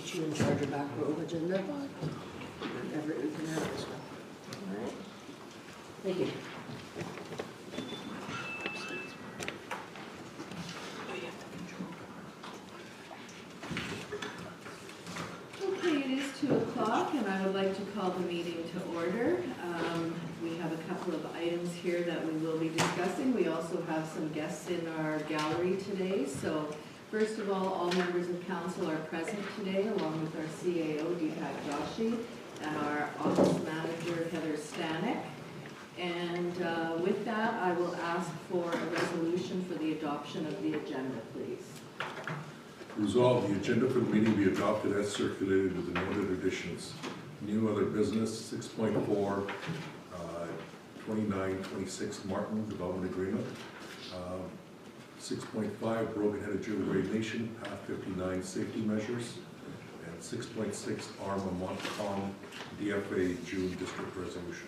put you in charge of back row agenda. Everett, you can have this one. All right. Thank you. Okay, it is 2 o'clock and I would like to call the meeting to order. We have a couple of items here that we will be discussing. We also have some guests in our gallery today. So first of all members of council are present today along with our CAO Deepak Joshi and our office manager Heather Stanek. And with that, I will ask for a resolution for the adoption of the agenda, please. Resolved, the agenda for the meeting be adopted as circulated with the noted additions. New other business, 6.4, 2926 Martin Development Agreement. 6.5, Broken Headed Jewel Grade Nation, Path 59 Safety Measures. And 6.6, Arma Montcalm DFA June District Resolution.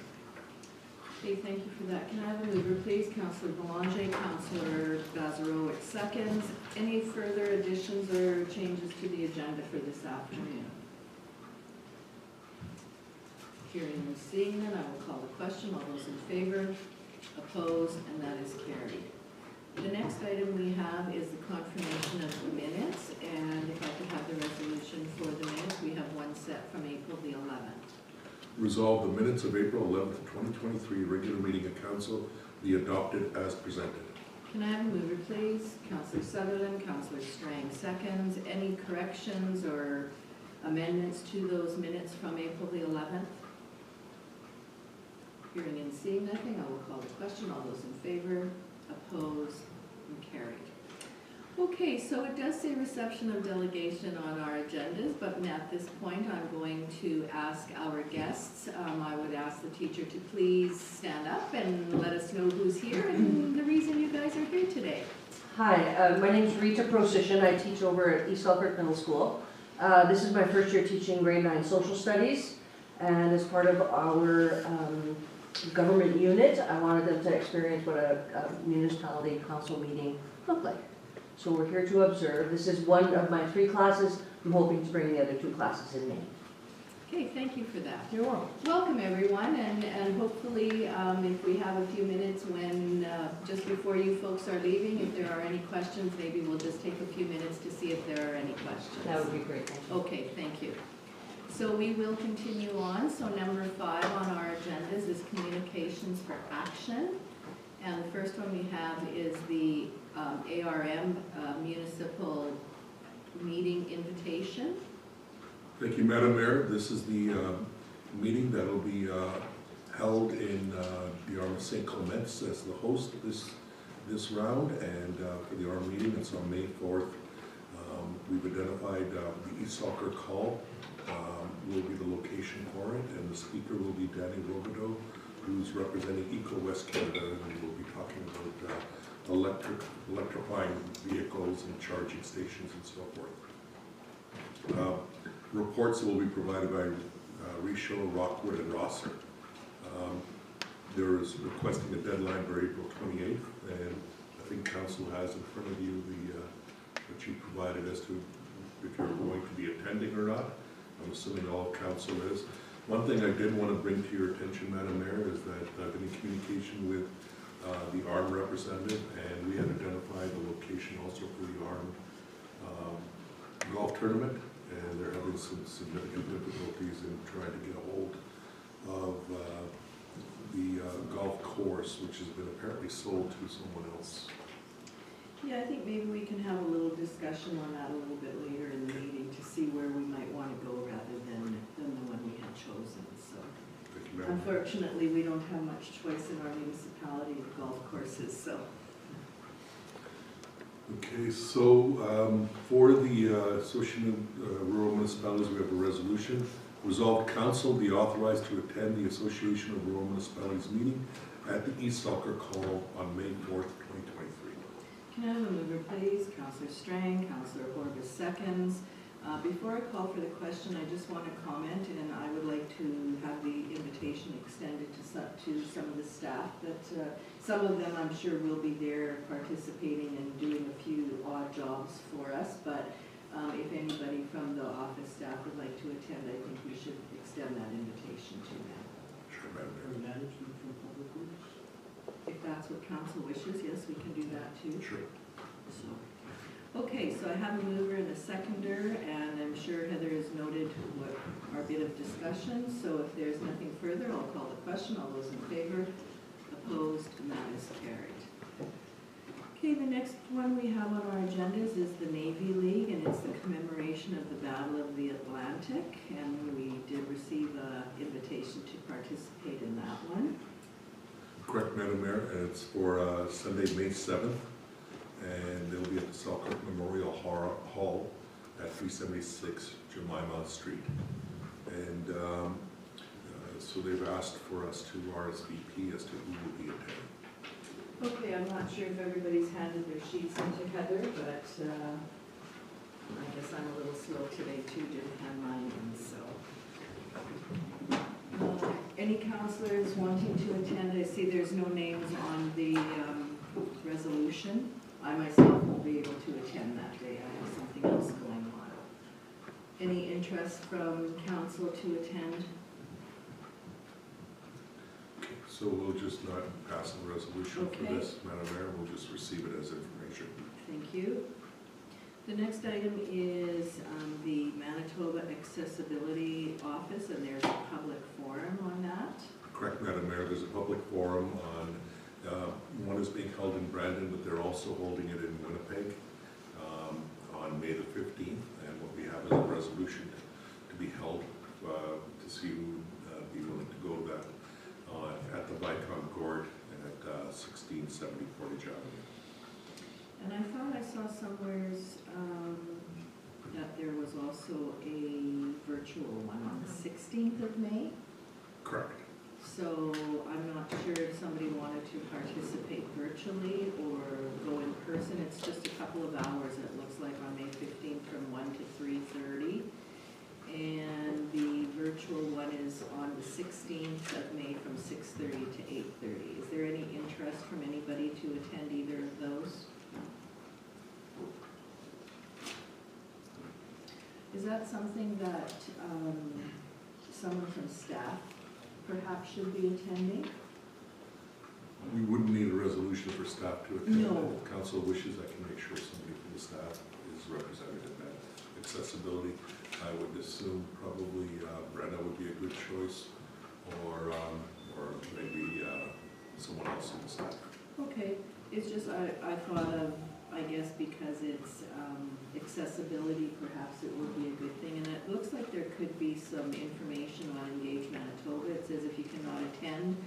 Okay, thank you for that. Can I have a mover, please? Councillor Belanger, Councillor Bazarowicz seconds. Any further additions or changes to the agenda for this afternoon? Hearing and seeing none, I will call the question. All those in favor, opposed, and that is carried. The next item we have is the confirmation of the minutes, and if I could have the resolution for the minutes, we have one set from April the 11th. Resolve the minutes of April 11th, 2023 regular meeting of council be adopted as presented. Can I have a mover, please? Councillor Sutherland, Councillor Strang seconds. Any corrections or amendments to those minutes from April the 11th? Hearing and seeing nothing, I will call the question. All those in favor, opposed, and carried. Okay, so it does say reception of delegation on our agendas, but at this point I'm going to ask our guests. I would ask the teacher to please stand up and let us know who's here and the reason you guys are here today. Hi, my name is Rita Prosician. I teach over at East Selkirk Middle School. This is my first year teaching grade 9 social studies, and as part of our government unit, I wanted them to experience what a municipality council meeting looked like. So we're here to observe. This is one of my 3 classes. I'm hoping to bring the other 2 classes in May. Okay, thank you for that. You're welcome. Welcome everyone, and hopefully if we have a few minutes when, just before you folks are leaving, if there are any questions, maybe we'll just take a few minutes to see if there are any questions. That would be great. Thank you. Okay, thank you. So we will continue on. So number 5 on our agendas is communications for action. And the first one we have is the ARM municipal meeting invitation. Thank you, Madam Mayor. This is the meeting that will be held in the Arma St. Clements as the host this round, and for the Arma meeting, it's on May 4th. We've identified the East Selkirk Hall will be the location for it, and the speaker will be Danny Robideau, who's representing Eco West Canada, and we'll be talking about electrifying vehicles and charging stations and so forth. Reports will be provided by Risho, Rockwood, and Rosser. There is requesting a deadline for April 28th, and I think council has in front of you what you provided as to if you're going to be attending or not. I'm assuming all council is. One thing I did want to bring to your attention, Madam Mayor, is that I've been in communication with the ARM representative, and we have identified the location also for the ARM golf tournament, and there have been some significant difficulties in trying to get a hold of the golf course, which has been apparently sold to someone else. Yeah, I think maybe we can have a little discussion on that a little bit later in the meeting to see where we might want to go rather than the one we had chosen. So unfortunately, we don't have much choice in our municipality of golf courses. So. Okay, so for the Association of Rural Municipalities, we have a resolution. Resolved, council be authorized to attend the Association of Rural Municipalities meeting at the East Selkirk Hall on May 4th, 2023. Can I have a mover, please? Councillor Strang, Councillor Horvis seconds. Before I call for the question, I just want to comment, and I would like to have the invitation extended to some of the staff. That some of them, I'm sure, will be there participating and doing a few odd jobs for us. But if anybody from the office staff staff would like to attend, I think we should extend that invitation to them. Sure, Madam Mayor. Management from Public Works. If that's what council wishes, yes, we can do that too. Sure. So, okay, so I have a mover and a seconder, and I'm sure Heather has noted what our bit of discussion. So if there's nothing further, I'll call the question. All those in favor? Opposed? And that is carried. Okay, the next one we have on our agendas is the Navy League, and it's the commemoration of the Battle of the Atlantic. And we did receive an invitation to participate in that one. Correct, Madam Mayor, and it's for Sunday, May 7th, and they'll be at the Selkirk Memorial Hall at 376 Jemima Street. And so they've asked for us to RSVP as to who will be attending. Okay, I'm not sure if everybody's handed their sheets in to Heather, but I guess I'm a little slow today too, didn't hand mine in, so. Any counselors wanting to attend? I see there's no names on the resolution. I myself won't be able to attend that day, I have something else going on. Any interest from council to attend? So we'll just not pass the resolution for Okay. this, Madam Mayor, we'll just receive it as information. Thank you. The next item is the Manitoba Accessibility Office, and there's a public forum on that. Correct, Madam Mayor, there's a public forum on, one is being held in Brandon, but they're also holding it in Winnipeg on May the 15th, and what we have is a resolution to be held to see who would be willing to go to that at the Vicon Court at 1670 Portage Avenue. And I thought I saw somewheres that there was also a virtual one on the 16th of May. Correct. So I'm not sure if somebody wanted to participate virtually or go in person. It's just a couple of hours, it looks like, on May 15th from 1 to 3:30. And the virtual one is on the 16th of May from 6:30 to 8:30. Is there any interest from anybody to attend either of those? Is that something that someone from staff perhaps should be attending? We wouldn't need a resolution for staff to attend. No. If council wishes, I can make sure somebody from the staff is represented in that. Accessibility, I would assume probably Brenna would be a good choice, or maybe someone else in the staff. Okay, it's just I thought of, I guess because it's accessibility, perhaps it would be a good thing. And it looks like there could be some information on Engage Manitoba. It says if you cannot attend,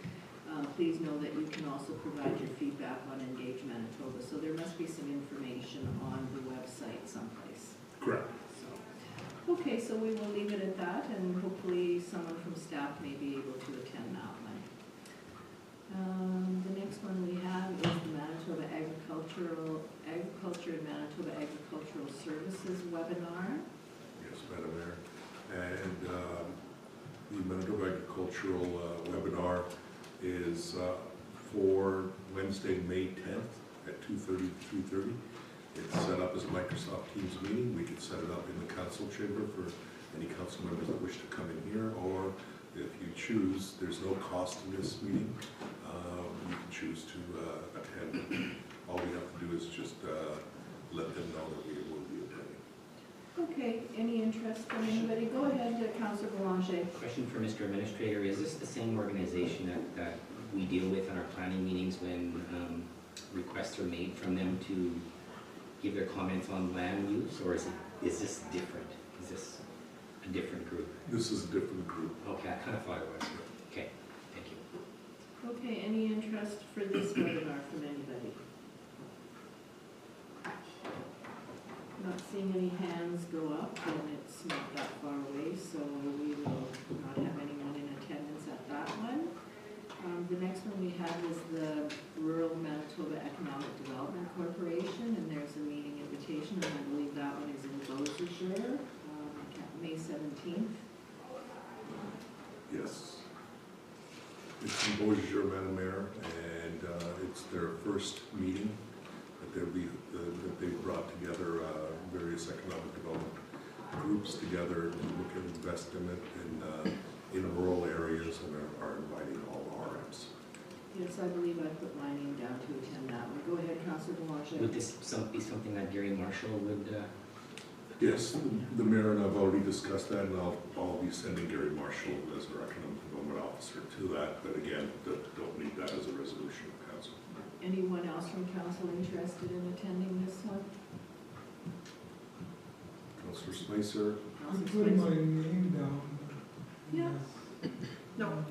please know that you can also provide your feedback on Engage Manitoba. So there must be some information on the website someplace. Correct. So, okay, so we will leave it at that, and hopefully someone from staff may be able to attend that one. The next one we have is the Manitoba Agriculture and Manitoba Agricultural Services webinar. Yes, Madam Mayor. And the Manitoba Agricultural webinar is for Wednesday, May 10th at 2:30 to 3:30. It's set up as a Microsoft Teams meeting. We could set it up in the council chamber for any council members that wish to come in here, or if you choose, there's no cost to this meeting. You can choose to attend. All we have to do is just let them know that we will be attending. Okay, any interest from anybody? Go ahead, Councillor Boulanger. Question for Mr. Administrator, is this the same organization that we deal with in our planning meetings when requests are made from them to give their comments on land use, or is this different? Is this a different group? This is a different group. Okay, I kind of thought it was. Okay, thank you. Okay, any interest for this webinar from anybody? Not seeing any hands go up, and it's not that far away, so we will not have anyone in attendance at that one. The next one we have is the Rural Manitoba Economic Development Corporation, and there's a meeting invitation, and I believe that one is in Beausejour, May 17th. Yes. It's in Beausejour, Madam Mayor, and it's their first meeting that they've brought together various economic development groups together to look at investment in rural areas and are inviting all RMs. Yes, I believe I put my name down to attend that one. Go ahead, Councillor Boulanger. Would this be something that Gary Marshall would, Yes, the mayor and I've already discussed that, and I'll be sending Gary Marshall as our economic development officer to that, but again, don't need that as a resolution of council. Anyone else from council interested in attending this one? Councillor Spicer, I'm Councillor putting my Spicer? name down. Yeah. No,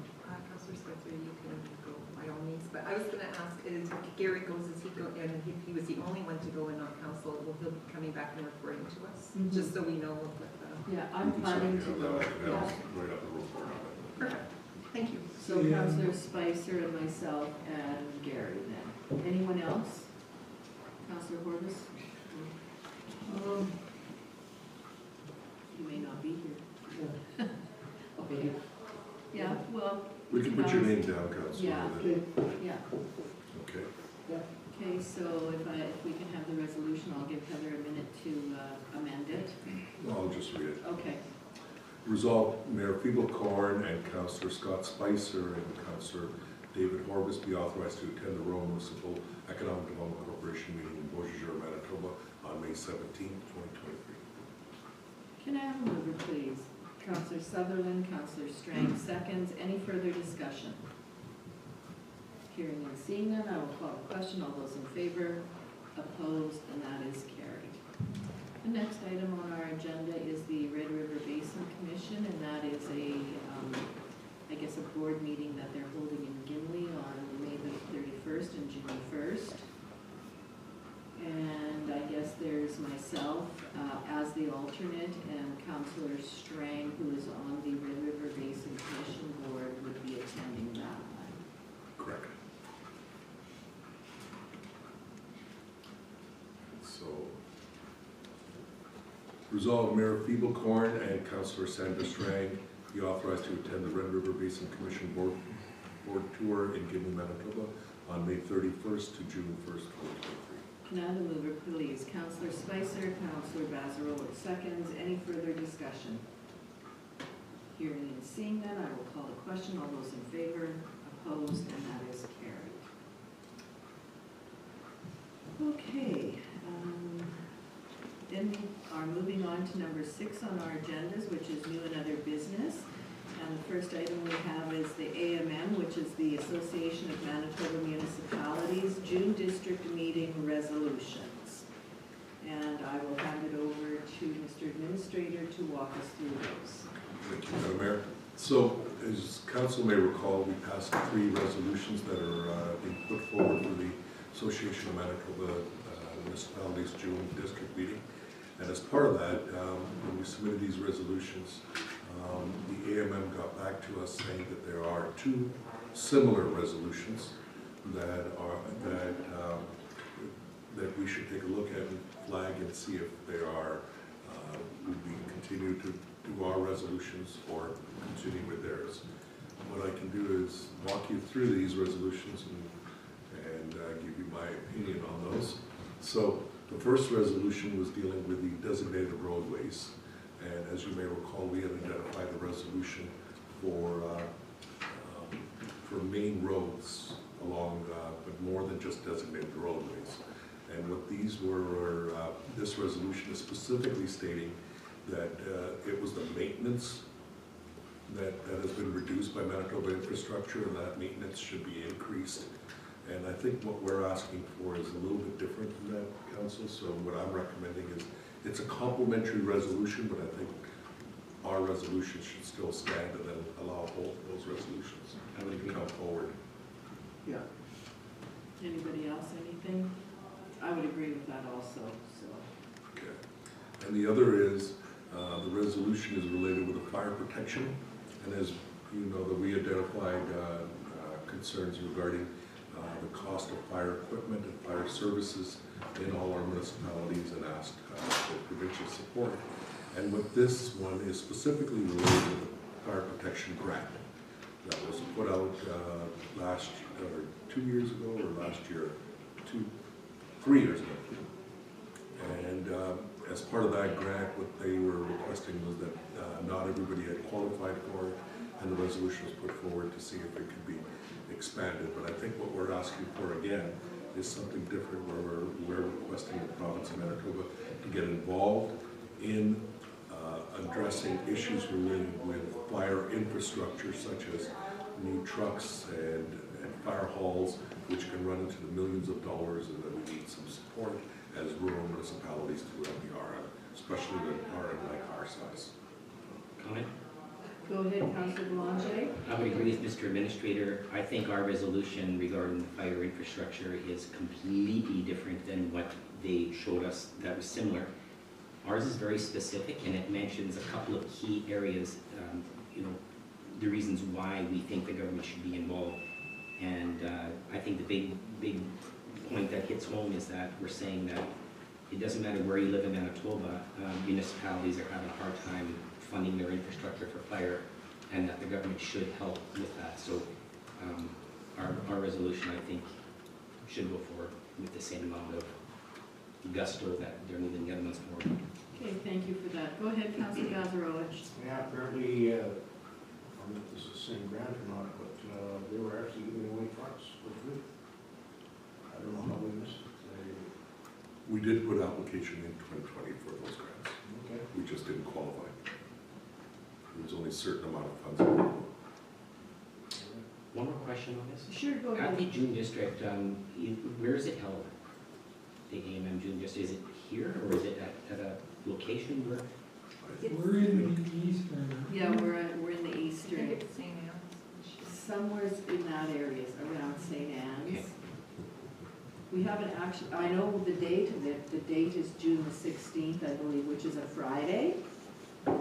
Councillor Spicer, you can go by all means, but I was gonna ask, is if Gary goes, is he go, and if he was the only one to go in on council, will he be coming back and reporting to us? Mhm. Just so we know what the, Yeah, you I'm can planning to certainly go. have that. Yeah. I'll write up a report on it. perfect, thank you. So Yeah. Councillor Spicer and myself and Gary then. Anyone else? Councillor Horbus? You may not be here. Okay. Yeah, well, We can put your name down, Councillor. Yeah. then. yeah. Okay. Okay, so if we can have the resolution, I'll give Heather a minute to amend it. I'll just read it. Okay. Resolved, Mayor Feeble-Corn and Councillor Scott Spicer and Councillor David Horbus be authorized to attend the Rural Municipal Economic Development Corporation meeting in Beausejour, Manitoba on May 17, 2023. Can I have a mover, please? Councillor Sutherland, Councillor Strang, seconds. Any further discussion? Hearing and seeing none, I will call the question. All those in favor, opposed, and that is carried. The next item on our agenda is the Red River Basin Commission, and that is I guess a board meeting that they're holding in Gimli on May the 31st and June 1st. And I guess there's myself as the alternate, and Councillor Strang, who is on the Red River Basin Commission Board, would be attending that one. Correct. So, resolved, Mayor Feeble-Corn and Councillor Sandra Strang be authorized to attend the Red River Basin Commission Board Tour in Gimli, Manitoba on May 31st to June 1st, 2023. Can I have the mover, please? Councillor Spicer, Councillor Basarovic, seconds. Any further discussion? Hearing and seeing none, I will call the question. All those in favor, opposed, and that is carried. Okay, then we are moving on to number 6 on our agendas, which is new and other business. And the first item we have is the AMM, which is the Association of Manitoba Municipalities June District Meeting Resolutions. And I will hand it over to Mr. Administrator to walk us through those. Thank you, Madam Mayor. So, as council may recall, we passed 3 resolutions that are being put forward for the Association of Manitoba Municipalities June District Meeting. And as part of that, when we submitted these resolutions, the AMM got back to us saying that there are 2 similar resolutions that we should take a look at and flag and see if they are, would we continue to do our resolutions or continue with theirs. What I can do is walk you through these resolutions and give you my opinion on those. So the first resolution was dealing with the designated roadways. And as you may recall, we had identified a resolution for main roads along, but more than just designated roadways. And what these were, this resolution is specifically stating that it was the maintenance that has been reduced by Manitoba Infrastructure, and that maintenance should be increased. And I think what we're asking for is a little bit different than that, Council. So what I'm recommending is, it's a complementary resolution, but I think our resolution should still stand and then allow both of those resolutions I would to agree. come forward. Yeah. Anybody else, anything? I would agree with that also, so. Okay. And the other is, the resolution is related with the fire protection. And as you know, that we identified concerns regarding the cost of fire equipment and fire services in all our municipalities, and asked for provincial support. And what this one is specifically related to the fire protection grant that was put out last, or 2 years ago, or last year, 3 years ago. And as part of that grant, what they were requesting was that not everybody had qualified for it, and the resolution was put forward to see if it could be expanded. But I think what we're asking for again is something different, where we're requesting the province of Manitoba to get involved in addressing issues related with fire infrastructure, such as new trucks and fire halls, which can run into the millions of dollars, and that we need some support as rural municipalities throughout the RM, especially the RM like our size. Comment? Go ahead, Councillor Boulanger. I would agree with Mr. Administrator. I think our resolution regarding the fire infrastructure is completely different than what they showed us that was similar. Ours is very specific, and it mentions a couple of key areas, the reasons why we think the government should be involved. And I think the big point that hits home is that we're saying that it doesn't matter where you live in Manitoba, municipalities are having a hard time funding their infrastructure for fire, and that the government should help with that. So our resolution, I think, should go forward with the same amount of gusto that they're moving the other ones forward. Okay, thank you for that. Go ahead, Councillor Gazarovich. Yeah, apparently, I don't know if this is the same grant or not, but they were actually giving away trucks for free. I don't know how we missed it. We did put application in 2020 for those grants. Okay. We just didn't qualify. There was only a certain amount of funds available. One more question on this. Sure, go At the ahead. June District, where is it held? The AMM June District, is it here, or is it at a location where? We're in the eastern. Yeah, we're in the I think eastern, it's St. Anne's. somewhere in that area, around St. Anne's. Okay. We haven't actually, I know the date of it, the date is June the 16th, I believe, which is a Friday. I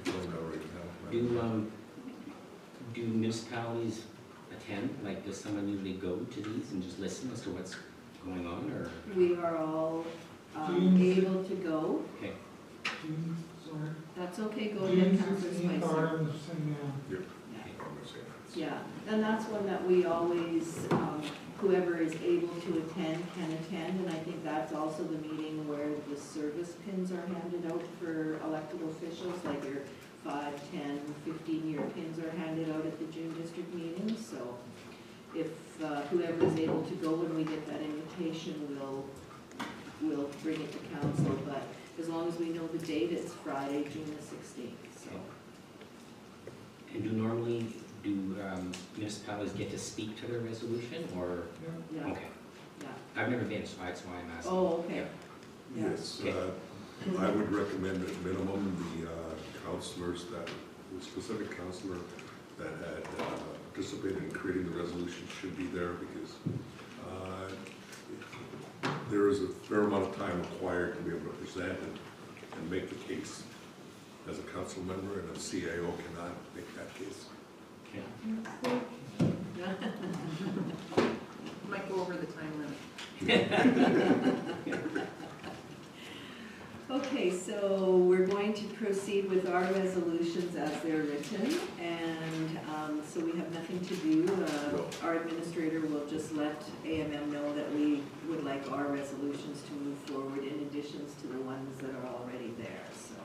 can find out right now. Do municipalities attend? Like, does someone usually go to these and just listen as to what's going on, or? We are all able to go. Okay. June, sorry. That's okay, go June ahead, Councillor 16th, Spicer. RM of St. Anne. Yep. Yeah. I'm gonna say that. Yeah, and that's one that we always, whoever is able to attend can attend, and I think that's also the meeting where the service pins are handed out for elected officials, like your 5, 10, 15-year pins are handed out at the June District meeting, so if whoever is able to go when we get that invitation, we'll bring it to council, but as long as we know the date, it's Friday, June the 16th, so. And do municipalities get to speak to their resolution, or? Yeah, Okay. yeah. I've never been, so that's why I'm asking. Oh, okay. Yeah. Yeah. Yes, I would recommend at minimum the councillors the specific councillor that had participated in creating the resolution should be there, because there is a fair amount of time required to be able to present and make the case as a council member, and a CAO cannot make that case. Okay. Might go over the time limit. Okay, so we're going to proceed with our resolutions as they're written, and so we have nothing to do. Our administrator will just let AMM know that we would like our resolutions to move forward in addition to the ones that are already there, so.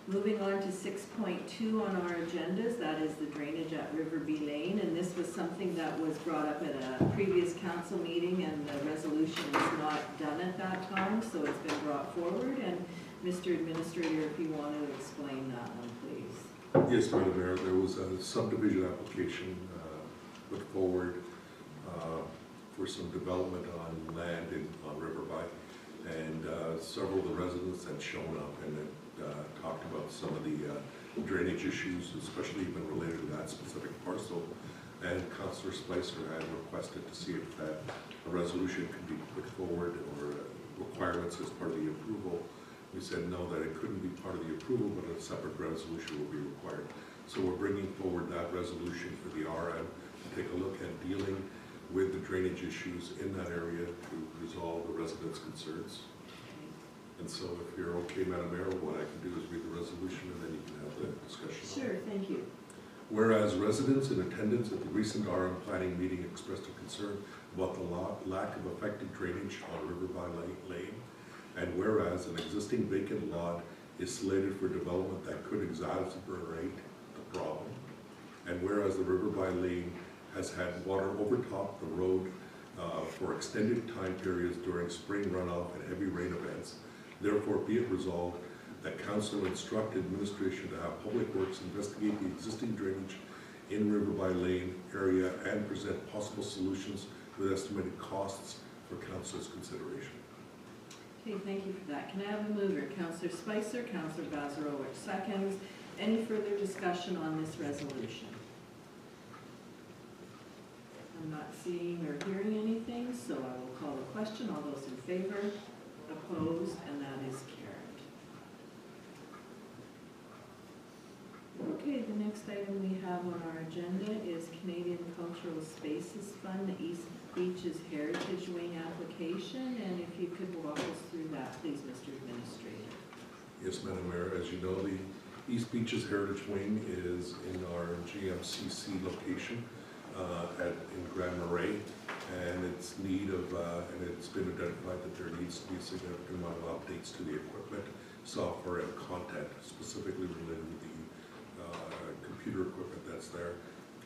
Moving on to 6.2 on our agendas, that is the drainage at Riverbee Lane, and this was something that was brought up at a previous council meeting, and the resolution was not done at that time, so it's been brought forward, and Mr. Administrator, if you want to explain that one, please. Yes, Madam Mayor, there was a subdivision application put forward for some development on land on Riverbee, and several of the residents had shown up and had talked about some of the drainage issues, especially even related to that specific parcel. And Councillor Spicer had requested to see if that a resolution could be put forward, or requirements as part of the approval. We said no, that it couldn't be part of the approval, but a separate resolution will be required. So we're bringing forward that resolution for the RM to take a look at dealing with the drainage issues in that area to resolve the residents' concerns. And so if you're okay, Madam Mayor, what I can do is read the resolution, and then you can have the discussion. Sure, thank you. Whereas residents in attendance at the recent RM planning meeting expressed a concern about the lack of effective drainage on Riverbee Lane, And whereas an existing vacant lot is slated for development that could exacerbate the problem. And whereas the River by Lane has had water overtop the road for extended time periods during spring runoff and heavy rain events, therefore be it resolved that council instruct administration to have Public Works investigate the existing drainage in River by Lane area and present possible solutions with estimated costs for council's consideration. Okay, thank you for that. Can I have a mover? Councillor Spicer, Councillor Bazarowicz seconds. Any further discussion on this resolution? I'm not seeing or hearing anything, so I will call the question. All those in favor, opposed, and that is carried. Okay, the next item we have on our agenda is Canadian Cultural Spaces Fund, East Beaches Heritage Wing application, and if you could walk us through that, please, Mr. Administrator. Yes, Madam Mayor, as you know, the East Beaches Heritage Wing is in our GMCC location in Grand Marais, and it's and it's been identified that there needs to be a significant amount of updates to the equipment, software, and content, specifically related to the computer equipment that's there,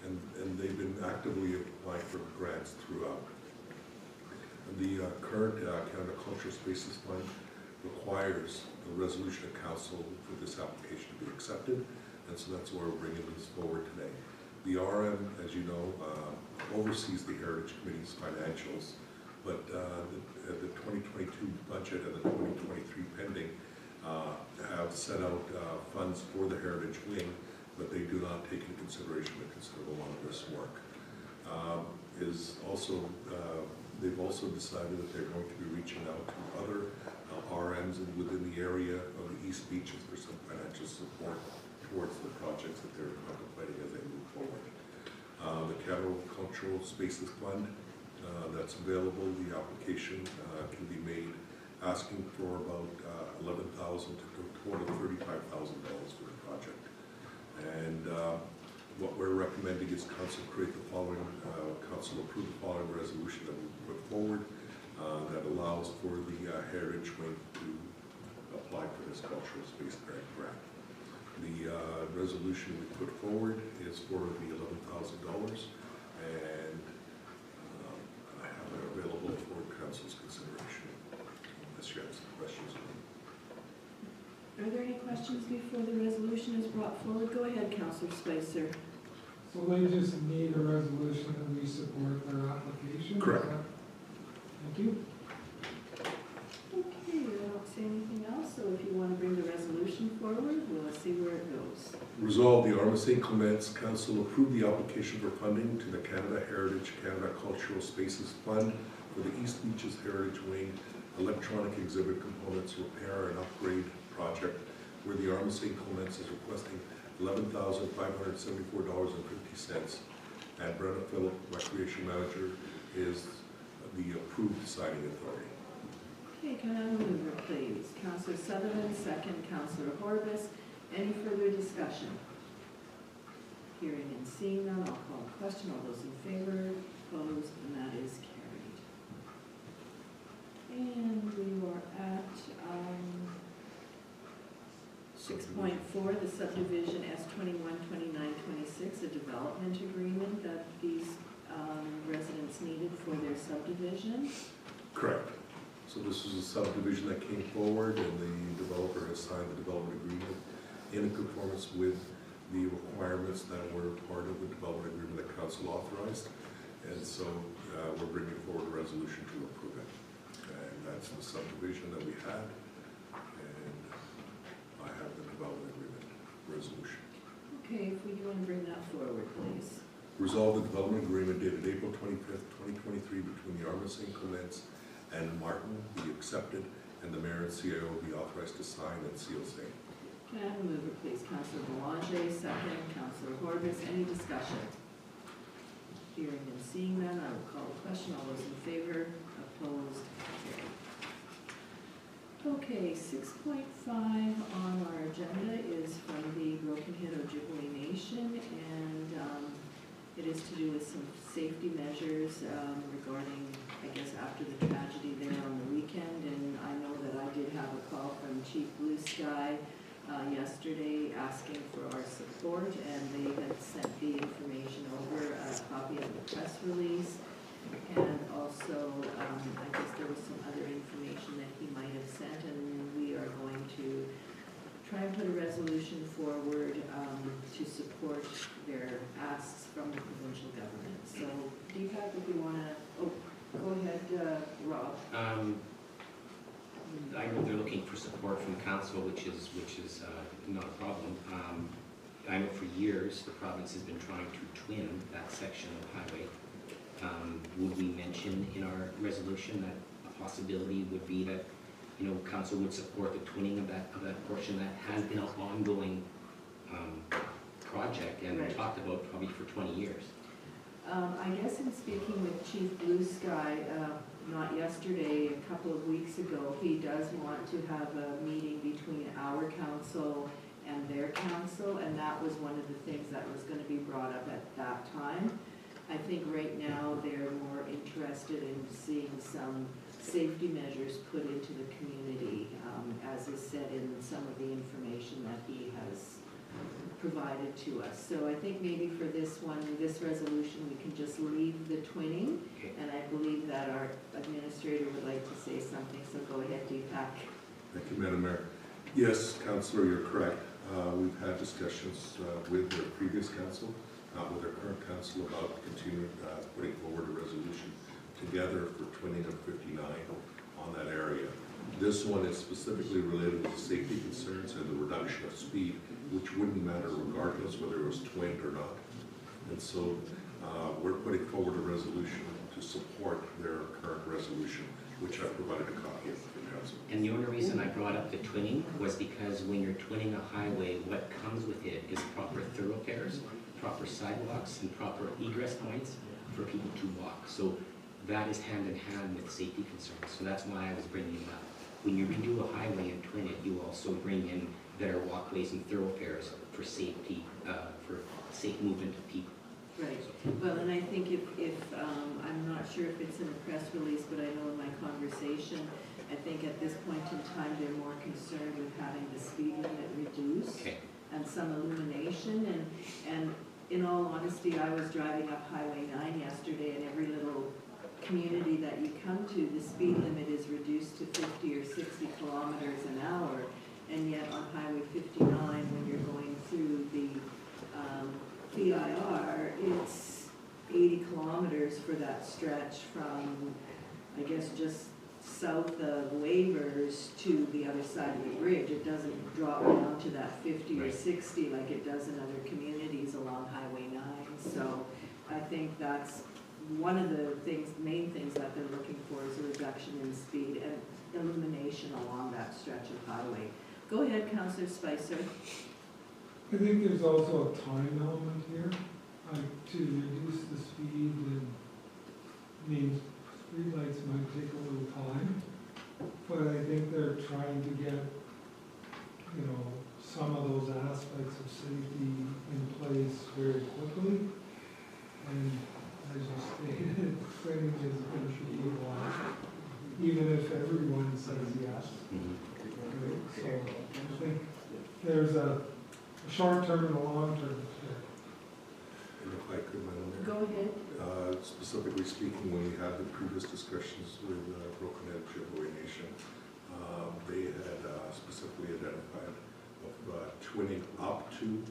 and they've been actively applying for grants throughout. The current Canada Cultural Spaces Fund requires a resolution of council for this application to be accepted, and so that's why we're bringing this forward today. The RM, as you know, oversees the Heritage Committee's financials, but the 2022 budget and the 2023 pending have set out funds for the Heritage Wing, but they do not take into consideration the considerable amount of this work. They've also decided that they're going to be reaching out to other RMs within the area of the East Beaches for some financial support towards the projects that they're contemplating as they move forward. The Canada Cultural Spaces Fund that's available, the application can be made asking for about $11,000 to a total of $35,000 for the project. And what we're recommending is council approve the following resolution that we put forward that allows for the Heritage Wing to apply for this cultural space grant. The resolution we put forward is for the $11,000, and I have it available for council's consideration, unless you have some questions. Are there any questions before the resolution is brought forward? Go ahead, Councillor Spicer. So they just need a resolution that we support their application? Is Correct. that- Thank you. Okay, I don't see anything else, so if you want to bring the resolution forward, we'll see where it goes. Resolve the Arma St. Clements Council approve the application for funding to the Canada Cultural Spaces Fund for the East Beaches Heritage Wing electronic exhibit components repair and upgrade project, where the Arma St. Clements is requesting $11,574.50, and Brenna Phillip, Recreation Manager, is the approved signing authority. Okay, can I have a mover, please? Councillor Sutherland, second. Councillor Horbis. Any further discussion? Hearing and seeing none, I'll call a question. All those in favor, opposed, and that is carried. And we are at 6.4, the subdivision S212926, a development agreement that these residents needed for their subdivision. Correct. So this is a subdivision that came forward, and the developer has signed the development agreement in conformance with the requirements that were part of the development agreement that council authorized. And so we're bringing forward a resolution to approve it. And that's the subdivision that we had. And I have the development agreement resolution. Okay, if we want to bring that forward, please. Resolve the development agreement dated April 25th, 2023 between the Arma St. Clements and Martin be accepted, and the mayor and CIO be authorized to sign and seal same. Can I have a mover, please? Councillor Boulanger, second. Councillor Horbis. Any discussion? Hearing and seeing none, I will call the question. All those in favor, opposed, carried. Okay, 6.5 on our agenda is from the Broken Hill Ojibwe Nation, and it is to do with some safety measures regarding, I guess, after the tragedy there on the weekend, and I know that I did have a call from Chief Blue Sky yesterday asking for our support, and they had sent the information over, a copy of the press release, and also, I guess there was some other information that he might have sent, and we are going to try and put a resolution forward to support their asks from the provincial government. So, Deepak, if you want to, go ahead, Rob. I know they're looking for support from council, which is not a problem. I know for years, the province has been trying to twin that section of highway. Would we mention in our resolution that a possibility would be that, you know, council would support the twinning of that portion that has been an ongoing project and Right. talked about probably for 20 years? I guess in speaking with Chief Blue Sky, not yesterday, a couple of weeks ago, he does want to have a meeting between our council and their council, and that was one of the things that was going to be brought up at that time. I think right now they're more interested in seeing some safety measures put into the community, as is said in some of the information that he has provided to us. So I think maybe for this one, this resolution, we can just leave the twinning, Okay. and I believe that our administrator would like to say something, so go ahead, Deepak. Thank you, Madam Mayor. Yes, Councillor, you're correct. We've had discussions with the previous council, with our current council, about continuing putting forward a resolution together for twinning of 59 on that area. This one is specifically related to safety concerns and the reduction of speed, which wouldn't matter regardless whether it was twinned or not. And so we're putting forward a resolution to support their current resolution, which I provided a copy of for council. And the only reason I brought up the twinning was because when you're twinning a highway, what comes with it is proper thoroughfares, proper sidewalks, and proper egress points for people to walk. So that is hand in hand with safety concerns. So that's why I was bringing it up. When you redo a highway and twin it, you also bring in better walkways and thoroughfares for safety, for safe movement of people. Right, well, and I think if I'm not sure if it's in the press release, but I know in my conversation, I think at this point in time, they're more concerned with having the speed limit reduced Okay. and some illumination, and in all honesty, I was driving up Highway 9 yesterday, and every little community that you come to, the speed limit is reduced to 50 or 60 kilometers an hour, and yet on Highway 59, when you're going through the PIR, it's 80 kilometers for that stretch from, I guess, just south of Waivers to the other side of the bridge. It doesn't drop down to that 50 or Right. 60 like it does in other communities along Highway 9. So I think that's one of the things, main things that they're looking for is a reduction in speed and illumination along that stretch of highway. Go ahead, Councillor Spicer. I think there's also a time element here, like to reduce the speed and, I mean, streetlights might take a little time, but I think they're trying to get, you know, some of those aspects of safety in place very quickly. And as you stated, training is going to be a while, even if everyone says yes. Right? So I think there's a short-term and a long-term here. And if I could, Madam Mayor. Go ahead. Specifically speaking, when we had the previous discussions with Broken Edge Ojibwe Nation, they had specifically identified twinning up to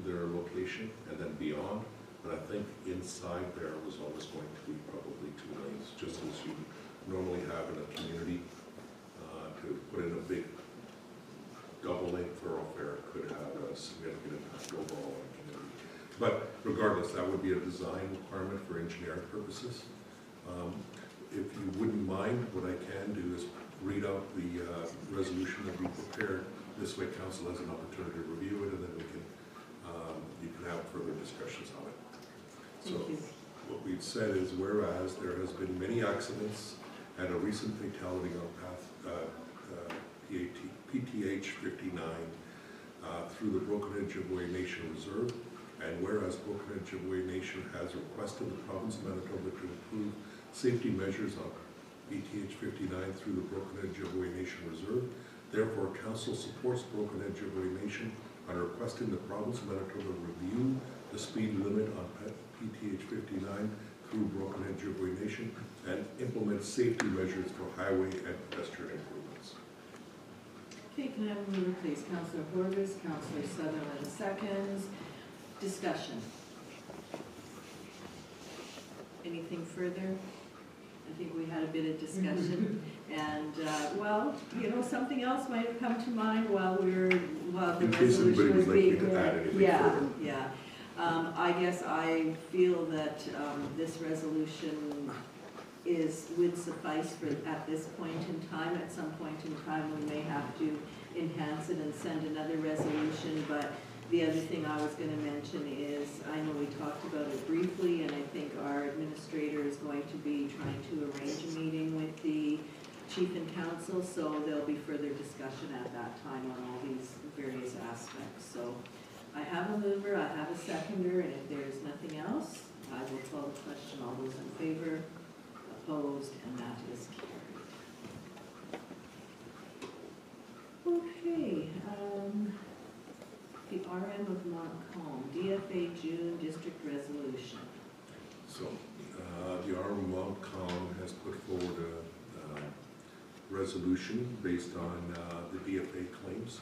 their location and then beyond. But I think inside there was always going to be probably 2 lanes, just as you normally have in a community. To put in a big double-lane thoroughfare could have a significant impact overall on the community. But regardless, that would be a design requirement for engineering purposes. If you wouldn't mind, what I can do is read out the resolution that we prepared. This way council has an opportunity to review it, and then you can have further discussions on it. So Thank you. what we've said is, whereas there has been many accidents and a recent fatality on PTH 59 through the Broken Ojibwe Nation Reserve, And whereas Broken Ojibwe Nation has requested the province of Manitoba to improve safety measures on BTH 59 through the Broken Ojibwe Nation Reserve, therefore council supports Broken Ojibwe Nation on requesting the province of Manitoba review the speed limit on PTH 59 through Broken Ojibwe Nation and implement safety measures for highway and pedestrian improvements. Okay, can I have a mover, please? Councillor Horvis, Councillor Sutherland seconds. Discussion. Anything further? I think we had a bit of discussion. And, well, you know, something else might have come to mind while the In case anybody resolution was would like me being to add read. anything Yeah, further. yeah. I guess I feel that this resolution would suffice for, at this point in time. At some point in time, we may have to enhance it and send another resolution, but the other thing I was gonna mention is, I know we talked about it briefly, and I think our administrator is going to be trying to arrange a meeting with the chief and council, so there'll be further discussion at that time on all these various aspects. So I have a mover, I have a seconder, and if there's nothing else, I will call the question. All those in favor, opposed, and that is carried. Okay, the RM of Montcalm, DFA June District Resolution. So, the RM of Montcalm has put forward a resolution based on the DFA claims.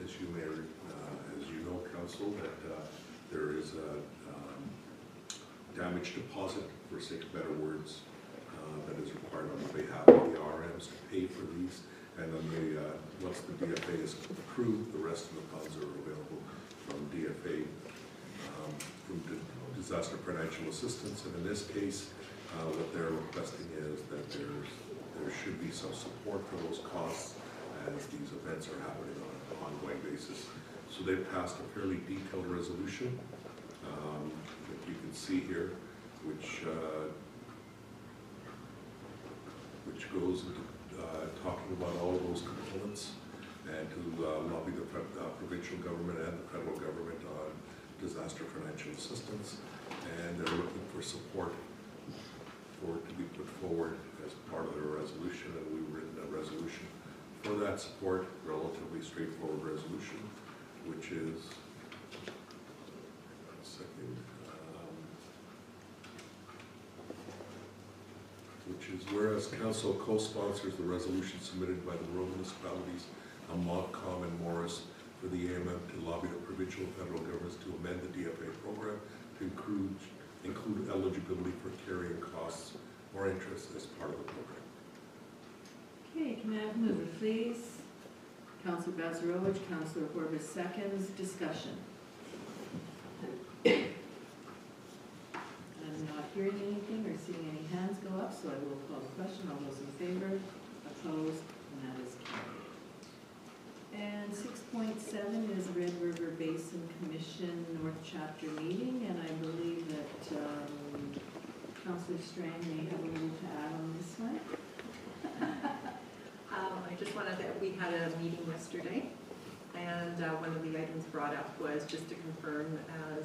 As you may, as you know, council, that there is a damage deposit, for sake of better words, that is required on behalf of the RMs to pay for these. And then they, once the DFA is approved, the rest of the funds are available from DFA, from Disaster Financial Assistance. And in this case, what they're requesting is that there should be some support for those costs as these events are happening on an ongoing basis. So they've passed a fairly detailed resolution that you can see here, which goes into talking about all of those components and to lobby the provincial government and the federal government on disaster financial assistance. And they're looking for support for it to be put forward as part of their resolution, and we've written a resolution for that support, relatively straightforward resolution, which is, one second, which is whereas council co-sponsors the resolution submitted by the rural municipalities of Montcalm and Morris for the AMM to lobby the provincial and federal governments to amend the DFA program to include eligibility for carrying costs or interest as part of the program. Okay, can I have a mover, please? Councillor Bazarowicz, Councillor Horvis seconds. Discussion. I'm not hearing anything or seeing any hands go up, so I will call the question. All those in favor, opposed, and that is carried. And 6.7 is Red River Basin Commission North Chapter meeting, and I believe that Councillor Strang may have a little to add on this one. I just wanted that, we had a meeting yesterday, and one of the items brought up was just to confirm, as,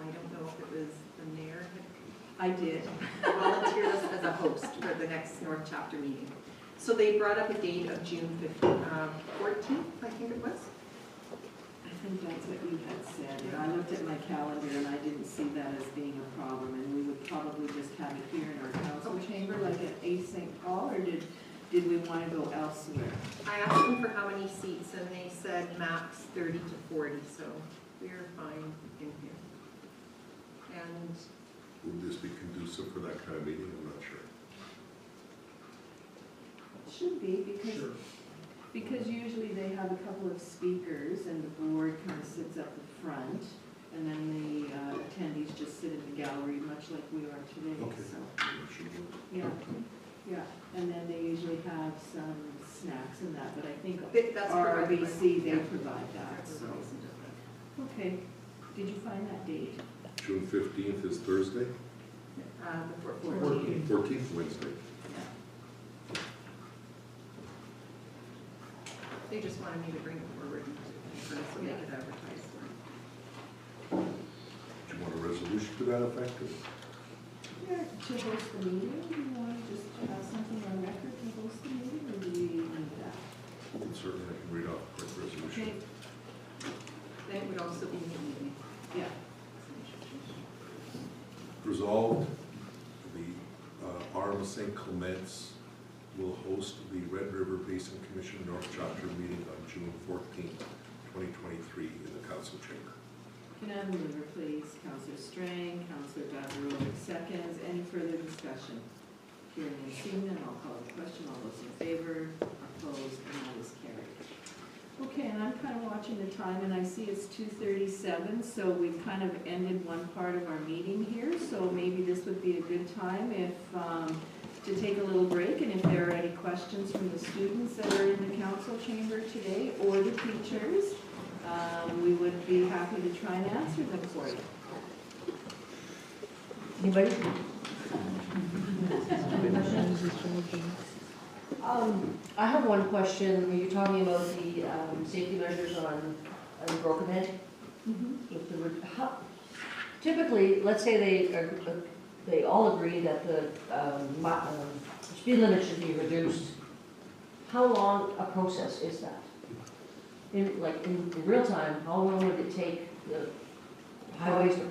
I don't know if it was the mayor I did. had volunteered us as a host for the next North Chapter meeting. So they brought up a date of June 14th, I think it was. I think that's what you had said, and I looked at my calendar and I didn't see that as being a problem, and we would probably just have it here in our council chamber, like at A. St. Paul, or did we want to go elsewhere? I asked them for how many seats, and they said max 30 to 40, so we're fine in here. And Would this be conducive for that kind of meeting? I'm not sure. It should be, because usually they have a couple of speakers and the board kind of sits up the front, and then the attendees just sit in the gallery, much like we are today, Okay. so. Should we- Yeah, yeah, and then they usually have some snacks and that, but I think that's provided by- RBC, they yeah. provide that, so. Okay, did you find that date? June 15th is Thursday, The 14th. 14th Wednesday. Yeah. They just wanted me to bring it forward and so they could advertise for it. that effect? Yeah, to host the meeting, do you want to just have something on record to host the meeting, or do you need that? And certainly I can read off a quick resolution. Okay, That would also be in the evening. yeah. Resolved, the RM St. Clements will host the Red River Basin Commission North Chapter meeting on June 14th, 2023 in the council chamber. Can I have a mover, please? Counselor Strang, Counselor Gavarro, seconds. Any further discussion? Hearing and seeing none, I'll call the question. All those in favor, opposed, and that is carried. Okay, and I'm kind of watching the time, and I see it's 2:37, so we've kind of ended one part of our meeting here, so maybe this would be a good time if, to take a little break, and if there are any questions from the students that are in the council chamber today, or the teachers, we would be happy to try and answer them for you. Anybody? I have one question. You're talking about the safety measures on Broken Head. With the typically, let's say they all agree that the speed limit should be reduced. How long a process is that? In real time, how long would it take the highways to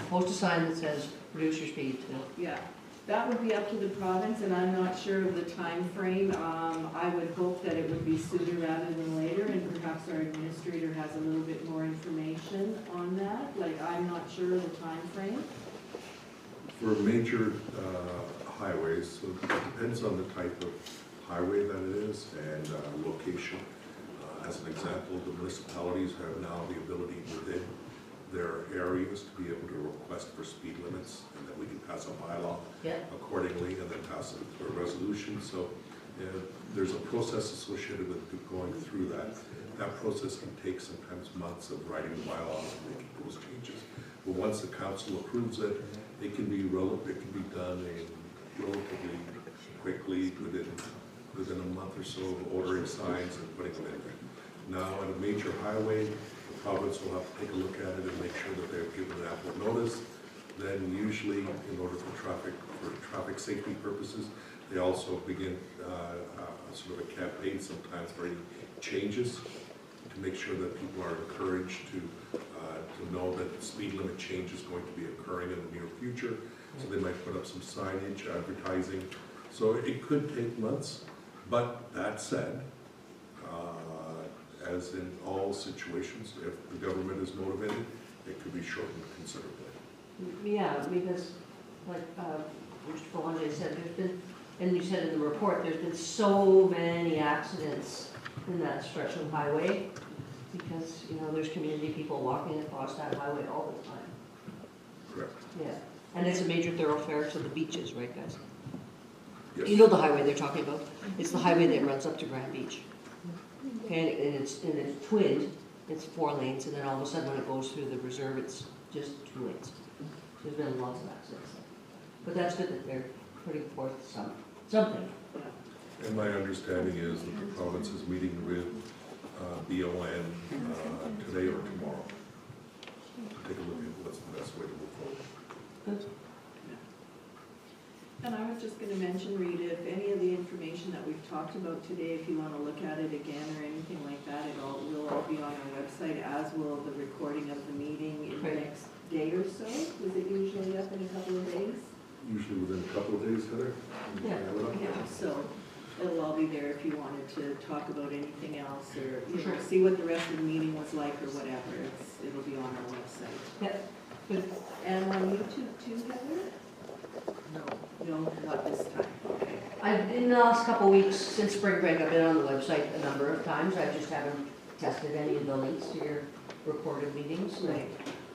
post a sign that says reduce your speed to? Yeah, that would be up to the province, and I'm not sure of the time frame. I would hope that it would be sooner rather than later, and perhaps our administrator has a little bit more information on that. Like, I'm not sure of the time frame. For major highways, so it depends on the type of highway that it is and location. As an example, the municipalities have now the ability within their areas to be able to request for speed limits, and then we can pass a bylaw accordingly and then pass it to a resolution. So there's a process associated with going through that. That process can take sometimes months of writing the bylaws and making those changes. But once the council approves it, it can be done in relatively quickly within a month or so of ordering signs and putting them in there. Now, at a major highway, the province will have to take a look at it and make sure that they've given ample notice. Then usually, in order for traffic safety purposes, they also begin sort of a campaign sometimes for any changes to make sure that people are encouraged to know that the speed limit change is going to be occurring in the near future. So they might put up some signage, advertising. So it could take months, but that said, as in all situations, if the government is motivated, it could be shortened considerably. Yeah, because like Mr. Belonge said, there's been, and you said in the report, there's been so many accidents in that stretch of highway because, you know, there's community people walking across that highway all the time. Correct. Yeah, and it's a major thoroughfare to the beaches, right, guys? Yes. You know the highway they're talking about? It's the highway that runs up to Grand Beach. Okay, and it's twinned, it's 4 lanes, and then all of a sudden when it goes through the reserve, it's just 2 lanes. There's been lots of accidents. But that's good that they're putting forth something. And my understanding is that the province is meeting with BLN today or tomorrow to take a look at what's the best way to move forward. Good. And I was just going to mention, Rita, if any of the information that we've talked about today, if you want to look at it again or anything like that, it all will all be on our website, as will the recording of the meeting in the next day or so. Is it usually up in a couple of days? Usually within a couple of days, Heather? Yeah. Yeah, so it'll all be there if you wanted to talk about anything else or, you know, see what the rest of the meeting was like or whatever. It'll be on our website. Yeah, good. And on YouTube too, Heather? No, not this time. Okay. In the last couple of weeks, since spring break, I've been on the website a number of times. I just haven't tested any of the links to your recorded meetings. Right.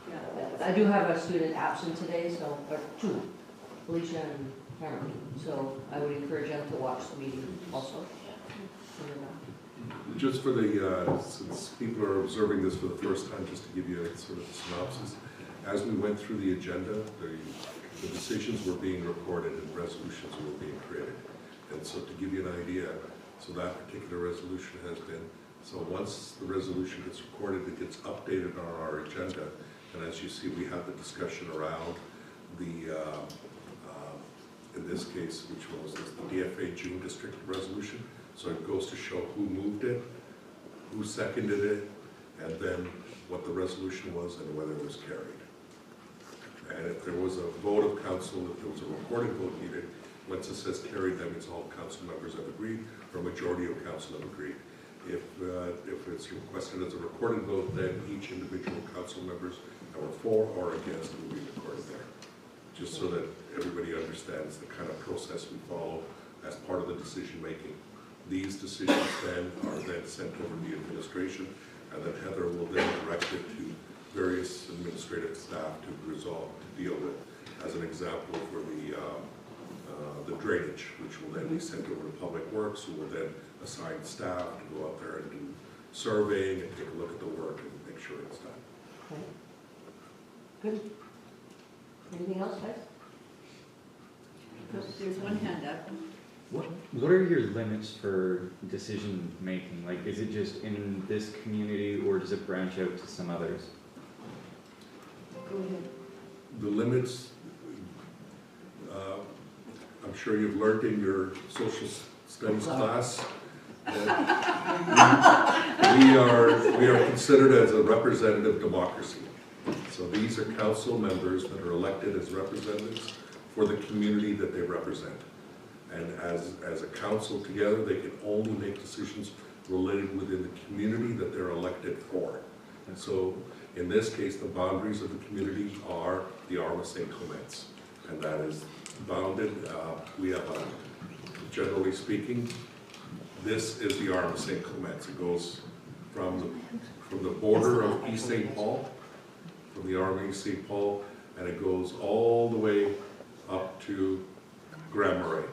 Yeah, I do have a student absent today, so, or 2, Alicia and Cameron. So I would encourage them to watch the meeting also. Just for the, since people are observing this for the first time, just to give you a sort of a synopsis, as we went through the agenda, the decisions were being recorded and resolutions were being created. And so to give you an idea, so that particular resolution has been, so once the resolution gets recorded, it gets updated on our agenda. And as you see, we have the discussion around in this case, which was the DFA June District Resolution. So it goes to show who moved it, who seconded it, and then what the resolution was and whether it was carried. And if there was a vote of council, if there was a recorded vote needed, once it says carried, that means all council members have agreed, or a majority of council have agreed. If it's requested as a recorded vote, then each individual council members that were for or against will be recorded there. Just so that everybody understands the kind of process we follow as part of the decision making. These decisions then are then sent over to the administration, and then Heather will then direct it to various administrative staff to resolve, to deal with. As an example, for the drainage, which will then be sent over to Public Works, who will then assign staff to go out there and do surveying and take a look at the work and make sure it's done. Okay. Good. Anything else, guys? There's one hand up. What are your limits for decision making? Like, is it just in this community, or does it branch out to some others? Go ahead. The limits, I'm sure you've learned in your social studies class that we are considered as a representative democracy. So these are council members that are elected as representatives for the community that they represent. And as a council together, they can only make decisions related within the community that they're elected for. And so in this case, the boundaries of the community are the Arma St. Clements. And that is bounded, we have generally speaking, this is the Arma St. Clements. It goes from the border of East St. Paul, from the Arma East St. Paul, and it goes all the way up to Grand Marais,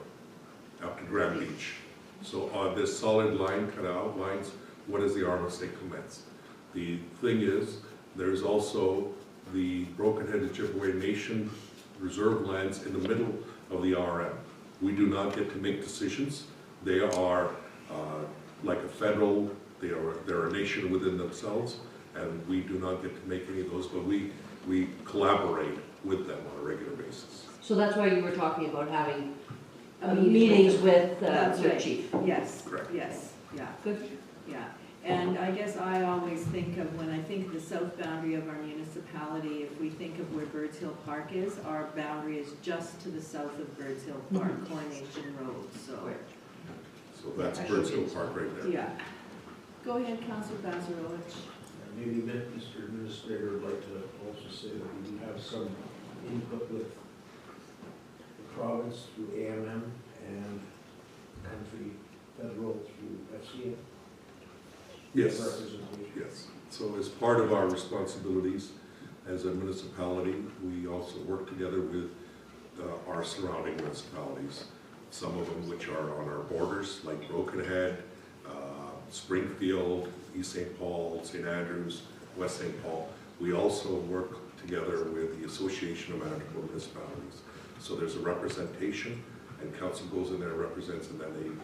up to Grand Beach. So this solid line kind of outlines what is the Arma St. Clements. The thing is, there's also the Broken-Head Ojibwe Nation reserve lands in the middle of the RM. We do not get to make decisions. They are like a federal, they're a nation within themselves, and we do not get to make any of those, but we collaborate with them on a regular basis. So that's why you were talking about having A meeting meetings with That's your right. chief. Yes, Correct. yes, yeah, Good. yeah. And I guess I always think of, when I think of the south boundary of our municipality, if we think of where Birds Hill Park is, our boundary is just to the south of Birds Hill Park, Coronation Road, so. So that's Birds Hill Park right there. Yeah. Go ahead, Councilor Bazarovich. Maybe Mr. Administrator would like to also say that we do have some input with the province through AMM and country federal through FCA. Yes. Representation. Yes. So as part of our responsibilities as a municipality, we also work together with our surrounding municipalities. Some of them which are on our borders, like Brokenhead, Springfield, East St. Paul, St. Andrews, West St. Paul. We also work together with the Association of Manitoba Municipalities. So there's a representation, and council goes in there and represents, and then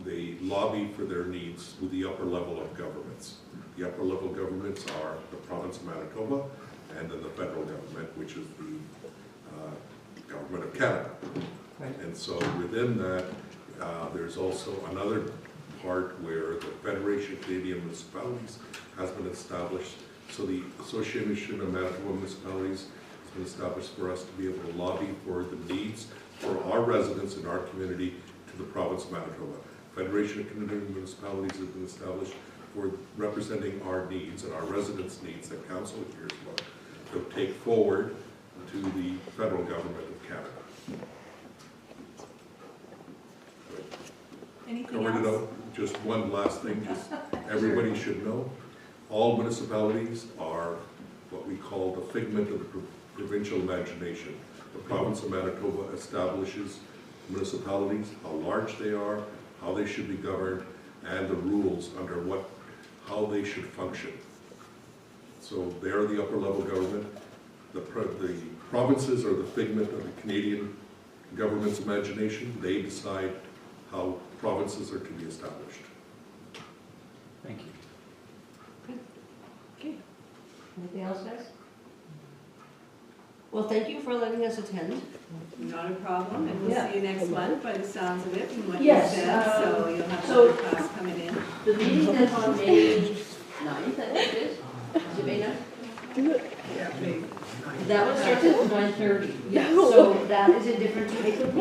they lobby for their needs with the upper level of governments. The upper level governments are the province of Manitoba, and then the federal government, which is the government of Canada. Right. And so within that, there's also another part where the Federation of Canadian Municipalities has been established. So the Association of Manitoba Municipalities has been established for us to be able to lobby for the needs for our residents in our community to the province of Manitoba. Federation of Canadian Municipalities has been established for representing our needs and our residents' needs that council hears about to take forward to the federal government of Canada. Anything Covered it else? out. Just one last thing, just everybody should know, all municipalities are what we call the figment of the provincial imagination. The province of Manitoba establishes municipalities, how large they are, how they should be governed, and the rules under how they should function. So they're the upper level government. The provinces are the figment of the Canadian government's imagination. They decide how provinces are to be established. Thank you. Okay. Anything else, guys? Well, thank you for letting us attend. Not a problem, and we'll Yeah. see you next month by the sounds of it and what you Yes, said, so you'll have so- another class coming in. The meeting is on May 9th, I think it is. Is it May 9th? That one starts at 9:30. Yeah. So that is a different type of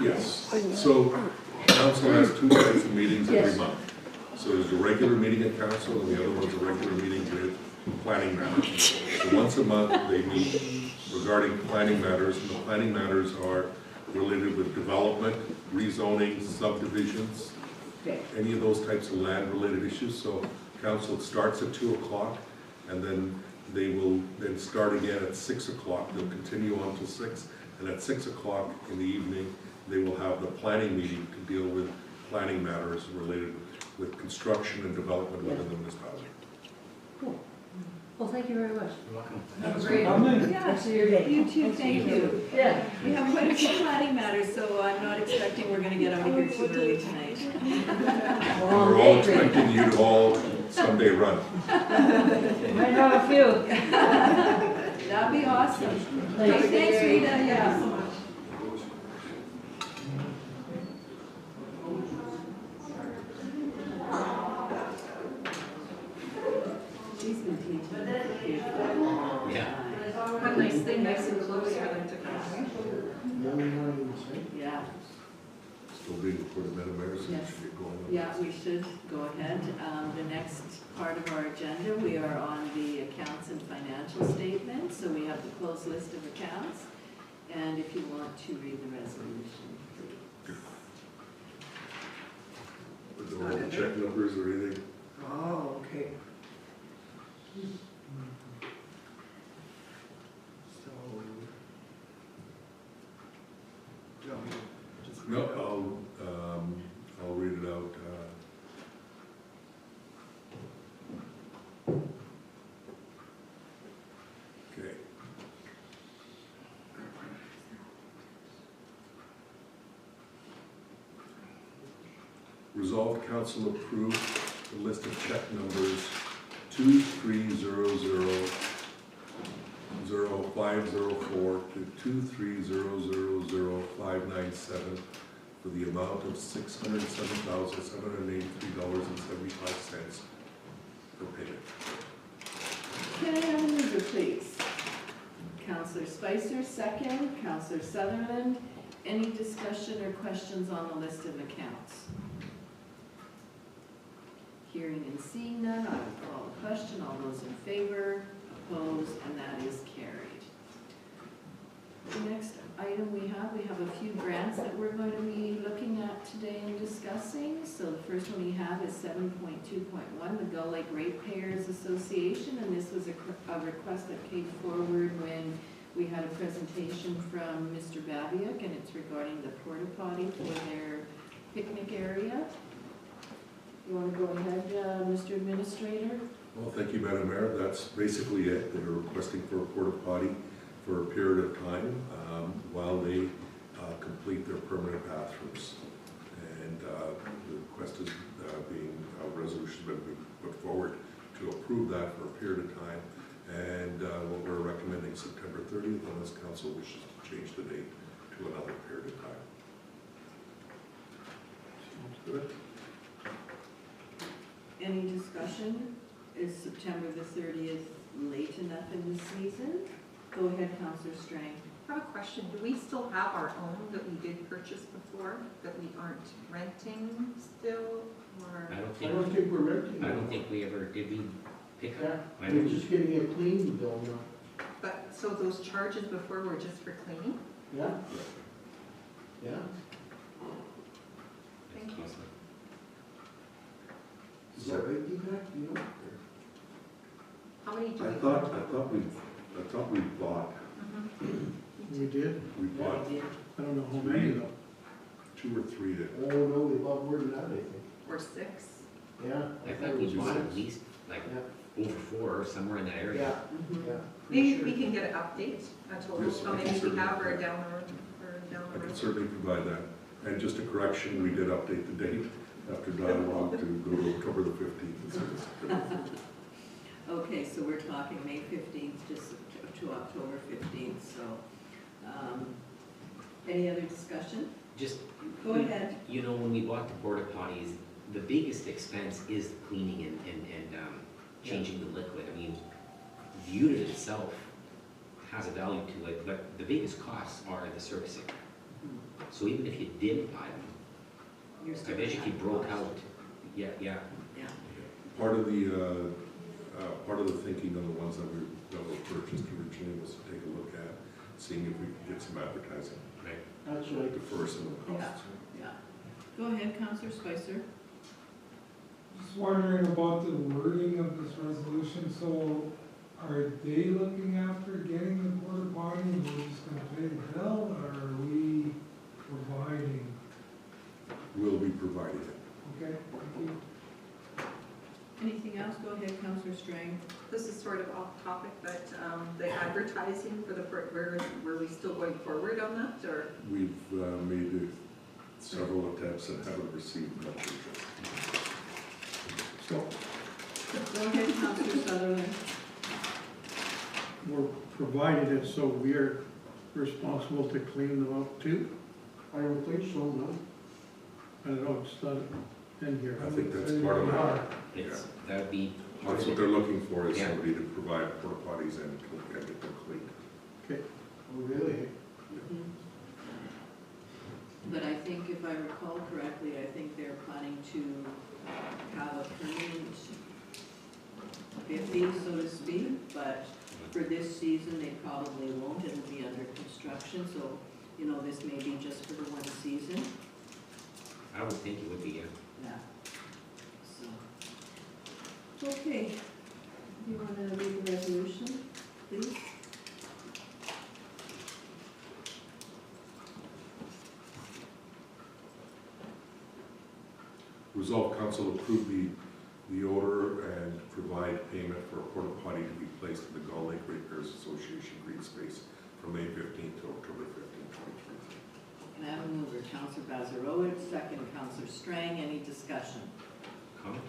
Yes, so council has two types of meetings every Yes. month. So there's a regular meeting at council, and the other one's a regular meeting with planning matters. So once a month, they meet regarding planning matters, and the planning matters are related with development, rezoning, subdivisions, Okay. any of those types of land-related issues. So council starts at 2 o'clock, and then they will then start again at 6 o'clock. They'll continue on till 6, and at 6 o'clock in the evening, they will have the planning meeting to deal with planning matters related with construction and development within the municipality. Well, thank you very much. You're welcome. Have a great Yeah, rest of your day. you too, thank you. Yeah. We have quite a few planning matters, so I'm not expecting we're gonna get out of here too early tonight. Long We're all day, Greg. expecting you to all someday run. Might have a few. That'd be awesome. Thanks. Okay, thanks, Rita, yeah. She's been teaching. Yeah. One nice thing, nice and close for them to come. Yeah, Still being recorded, Madam Mayor, so we Yes. should get going. on yeah, this. we should go ahead. The next part of our agenda, we are on the accounts and financial statements. So we have the closed list of accounts. And if you want to read the resolution, please. With all the check numbers or anything. Oh, okay. No, I'll read it out. Okay. Resolved, council approved the list of check numbers 23000504 to 23000597 for the amount of $607,783.75 for payment. Can I have a mover, please? Counselor Spicer, second. Counselor Sutherland. Any discussion or questions on the list of accounts? Hearing and seeing none, I will call the question. All those in favor, opposed, and that is carried. The next item we have a few grants that we're going to be looking at today and discussing. So the first one we have is 7.2.1, the Gull Lake Ratepayers Association, and this was a request that came forward when we had a presentation from Mr. Babiak, and it's regarding the porta potty for their picnic area. You want to go ahead, Mr. Administrator? Well, thank you, Madam Mayor. That's basically it. They're requesting for a porta potty for a period of time while they complete their permanent bathrooms. And the request is being, a resolution has been put forward to approve that for a period of time. And what we're recommending September 30th, unless council wishes to change the date to another period of time. Sounds good. Any discussion? Is September the 30th late enough in the season? Go ahead, Councillor Strang. I have a question. Do we still have our own that we did purchase before, that we aren't renting still, or? I don't I think, don't think we're renting. I don't think we ever, did we pick Yeah, up? I we're don't, just getting a clean bill now. But, so those charges before were just for cleaning? Yeah? Yeah. Thank you. Is that right, Deepak? Do you know? How many do we? I thought we bought, Mhm. We did? we bought I don't know how many though. 2 or 3 that Oh, no, we bought more than that, I think. Or 6? Yeah. I thought we bought at least like Yeah, over 4 or somewhere in that area. yeah, yeah. Maybe Sure. we can get an update, a total, Yes, how I many can we certainly have, do or that. down the road, I can certainly provide that. And just a correction, we did update the date after dialogue to go to October the 15th. instead of September 15th. Okay, so we're talking May 15th to to October 15th, so, any other discussion? Just, Go ahead. you know, when we bought the porta potties, the biggest expense is the cleaning and changing the liquid. I mean, the unit itself has a value to it, but the biggest costs are the servicing. So even if you didn't buy them, You're I still bet you if you gonna broke have out, yeah, Yeah, Part of the thinking on the ones that were purchased originally was to take a look at, seeing if we could get some advertising, right? That's right. defer some of the costs. yeah. Go ahead, Counselor Spicer. Just wondering about the wording of this resolution, so are they looking after getting the porta potty and we're just gonna pay the bill, or are we providing? We'll be providing it. Okay, thank you. Anything else? Go ahead, Counselor Strang. This is sort of off topic, but the advertising for the, were we still going forward on that, or? We've made several attempts and haven't received much interest. So Go ahead, Counselor Sutherland. we're provided it, so we are responsible to clean them up too? I don't think so, no. I don't know, it's not in here. I think that's part of it. It's, that would be part That's of what it. they're looking for, is Yeah. somebody to provide porta potties and get them cleaned. Oh, really? But I think if I recall correctly, I think they're planning to have a permanent 50, so to speak, but for this season, they probably won't, it'll be under construction, so, you know, this may be just for the one season. I would think it would be, Yeah. So, okay, do you want to read the resolution, please? Resolve council approve the order and provide payment for a porta potty to be placed in the Gull Lake Ratepayers Association green space from May 15th to October 15th, 2023. Can I have a mover? Counselor Bazarowitz, second Counselor Strang, any discussion? comment?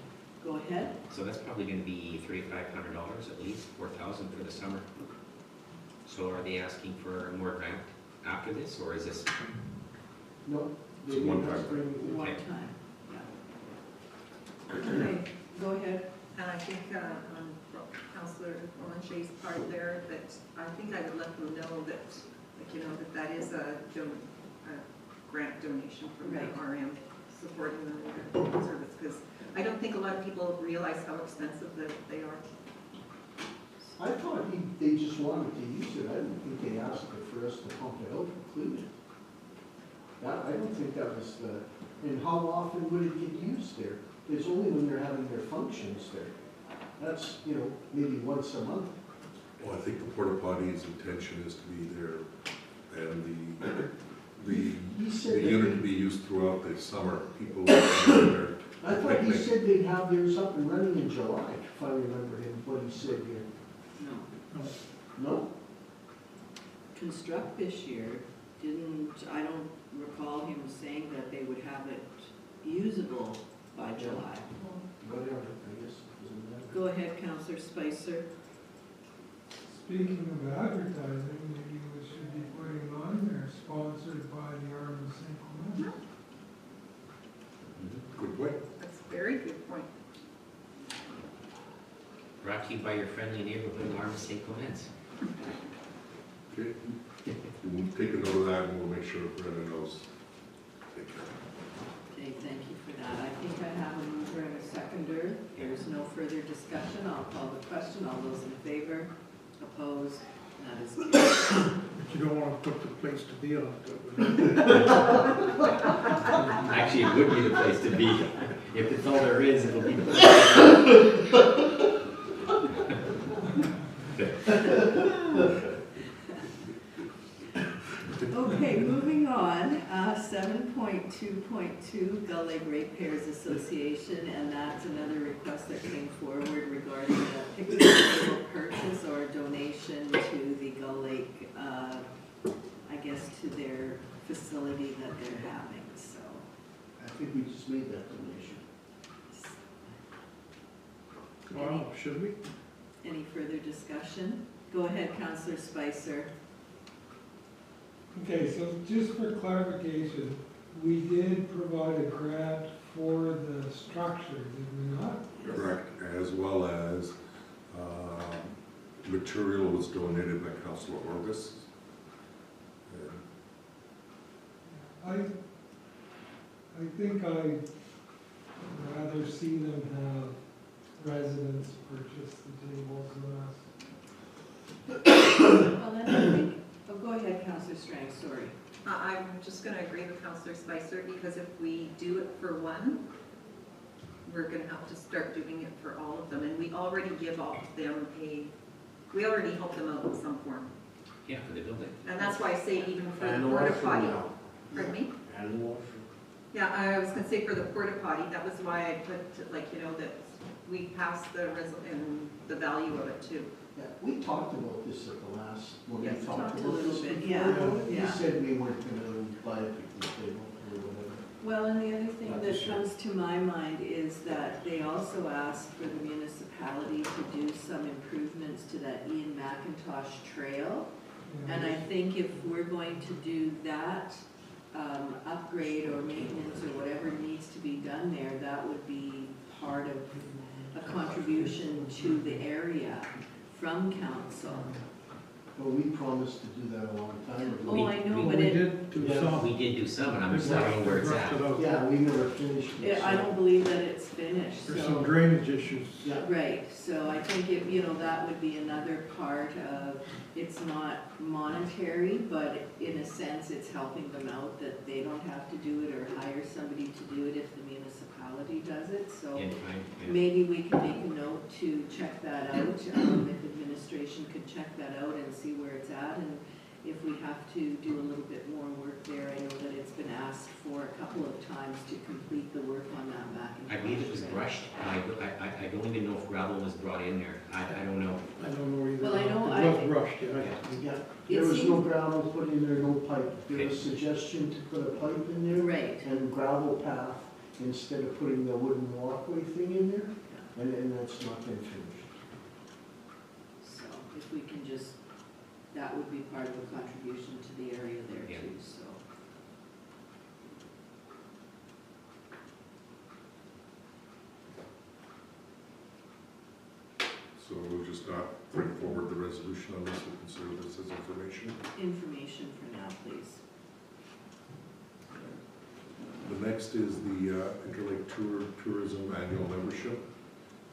Go ahead. So that's probably gonna be $3,500 at least, 4,000 for the summer. So are they asking for more grant after this, or is this, No. It's a one-time thing. One time, yeah. Okay, go ahead. And I think on Councillor Molanchey's part there, that I think I would let them know that, like, you know, that is a grant donation from the Right. RM supporting the service, because I don't think a lot of people realize how expensive they are. I thought they just wanted to use it. I didn't think they asked for us to pump it out completely. I don't think that was and how often would it get used there? It's only when they're having their functions there. That's, you know, maybe once a month. Well, I think the porta potty's intention is to be there and He said the that unit to be used throughout the summer. People will be there. I thought he said they'd have theirs up and running in July, if I remember him, what he said here. No. No? Construct this year, I don't recall him saying that they would have it usable by July. Whatever, I guess, doesn't matter. Go ahead, Counselor Spicer. Speaking of advertising, maybe we should be putting on there, sponsored by the Arm of St. Clement. Good point. That's a very good point. brought to you by your friendly neighborhood Arm of St. Clements? Okay. We'll take a note of that and we'll make sure Brenda knows. Take care. Okay, thank you for that. I think I have a mover and a seconder. There's no further discussion. I'll call the question. All those in favor? Opposed? That is carried. But you don't want to put the place to be on. Actually, it would be the place to be. If it's all there is, it'll be the place. Okay, moving on, 7.2.2 Gull Lake Ratepayers Association, and that's another request that came forward regarding a picnic table purchase or donation to the Gull Lake, I guess to their facility that they're having, so. I think we just made that donation. Wow, should we? Any further discussion? Go ahead, Councillor Spicer. Okay, so just for clarification, we did provide a grant for the structure, did we not? Correct, as well as material was donated by Councilor Orvis. I think I'd rather see them have residents purchase the tables than us. Well, then I think, oh, go ahead, Councillor Strang, sorry. I'm just gonna agree with Councillor Spicer, because if we do it for one, we're gonna have to start doing it for all of them, and we already give all of them we already help them out in some form. Yeah, for the building. And that's why I say even for the And porta wash potty. now. Pardon me? And wash. Yeah, I was gonna say for the porta potty, that was why I put, like, you know, that we passed and the value of it too. Yeah, we talked about this at the last, when we Yes, talked talked a about little this bit, before. yeah, You yeah. said we weren't gonna buy a picnic table or whatever. Well, and the other thing Not that this year. comes to my mind is that they also asked for the municipality to do some improvements to that Ian McIntosh Trail. And I think if we're going to do that upgrade or maintenance or whatever needs to be done there, that would be part of a contribution to the area from council. Well, we promised to do that a long time ago. Oh, I know, Well, but we it, did do Yeah. some. We did do some, and I'm just wondering where it's Roughed at. it out. Yeah, we never finished it. I don't believe that it's finished, There's some so. drainage issues. Yeah, Right, so I think it, you know, that would be another part of, it's not monetary, but in a sense, it's helping them out that they don't have to do it or hire somebody to do it if the municipality does it, so In time, yeah. maybe we can make a note to check that out, if administration could check that out and see where it's at, and if we have to do a little bit more work there, I know that it's been asked for a couple of times to complete the work on that McIntosh. I believe it was Trail. brushed, and I don't even know if gravel was brought in there. I don't know. I don't know either. Well, I know It was I- brushed, yeah. yeah. It There was no seems- gravel put in there, no pipe. There was suggestion to put a pipe in there Right, and gravel path instead of putting the wooden walkway thing in there, and that's not been finished. so if we can just, that would be part of a contribution to the area there Yeah. too, so. So we'll just not bring forward the resolution on this, we'll consider this as information. Information for now, please. The next is the Interlake Tourism Annual Membership.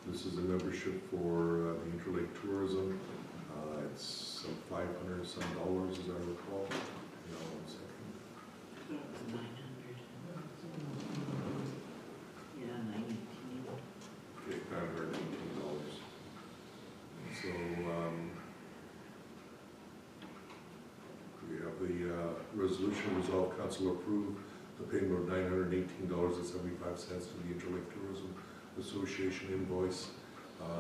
This is a membership for the Interlake Tourism. It's some $500 some, as I recall. Hang on one second. So it was 900. Yeah, 918. Okay, $918. So, we have the resolution resolved, council approve the payment of $918.75 to the Interlake Tourism Association invoice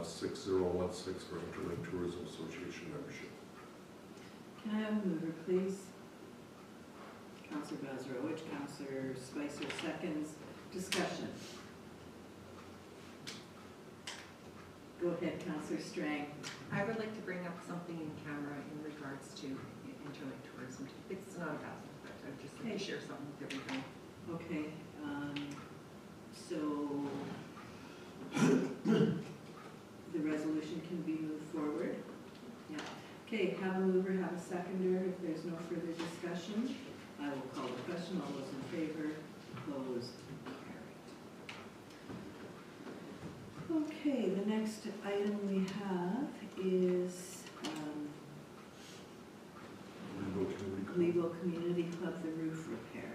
6016 for Interlake Tourism Association membership. Can I have a mover, please? Counselor Bazarowicz, Counselor Spicer seconds. Discussion. Go ahead, Counselor Strang. I would like to bring up something in camera in regards to Interlake tourism. It's not a thousand, but I'd just like to share something with everybody. Okay, so the resolution can be moved forward? Yeah. Okay, have a mover, have a seconder. If there's no further discussion, I will call the question. All those in favor, opposed, carried. Okay, the next item we have is Lebo Community Club, the roof repair.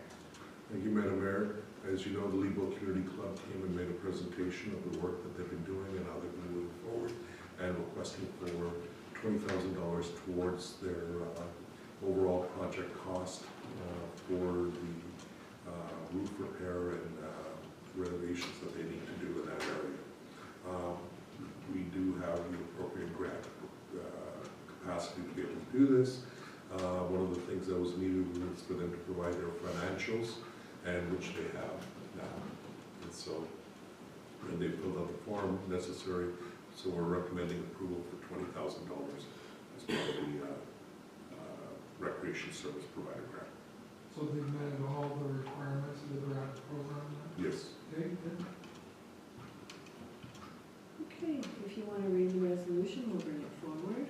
Thank you, Madam Mayor. As you know, the Lebo Community Club came and made a presentation of the work that they've been doing and how they've been moving forward and requesting for $20,000 towards their overall project cost for the roof repair and renovations that they need to do in that area. We do have the appropriate grant capacity to be able to do this. One of the things that was needed was for them to provide their financials, and which they have now. And so, and they filled out the form necessary, so we're recommending approval for $20,000 as part of the recreation service provider grant. So they've met all the requirements of the grant program then? Yes. Okay, good. Okay, if you want to read the resolution, we'll bring it forward.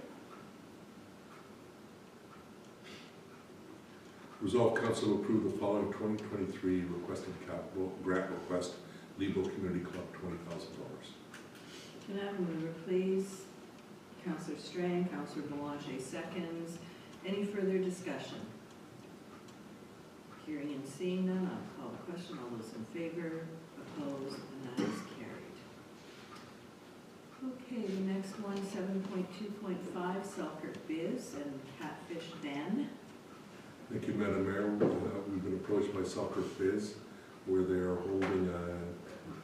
Resolve council to approve the following 2023 requested capital grant request, Lebo Community Club, $20,000. Can I have a mover, please? Councillor Strang, Councillor Boulanger seconds. Any further discussion? Hearing and seeing none, I'll call the question. All those in favor, opposed, and that is carried. Okay, the next one, 7.2.5, Selkirk Biz and Catfish Den. Thank you, Madam Mayor. We've been approached by Selkirk Biz, where they are holding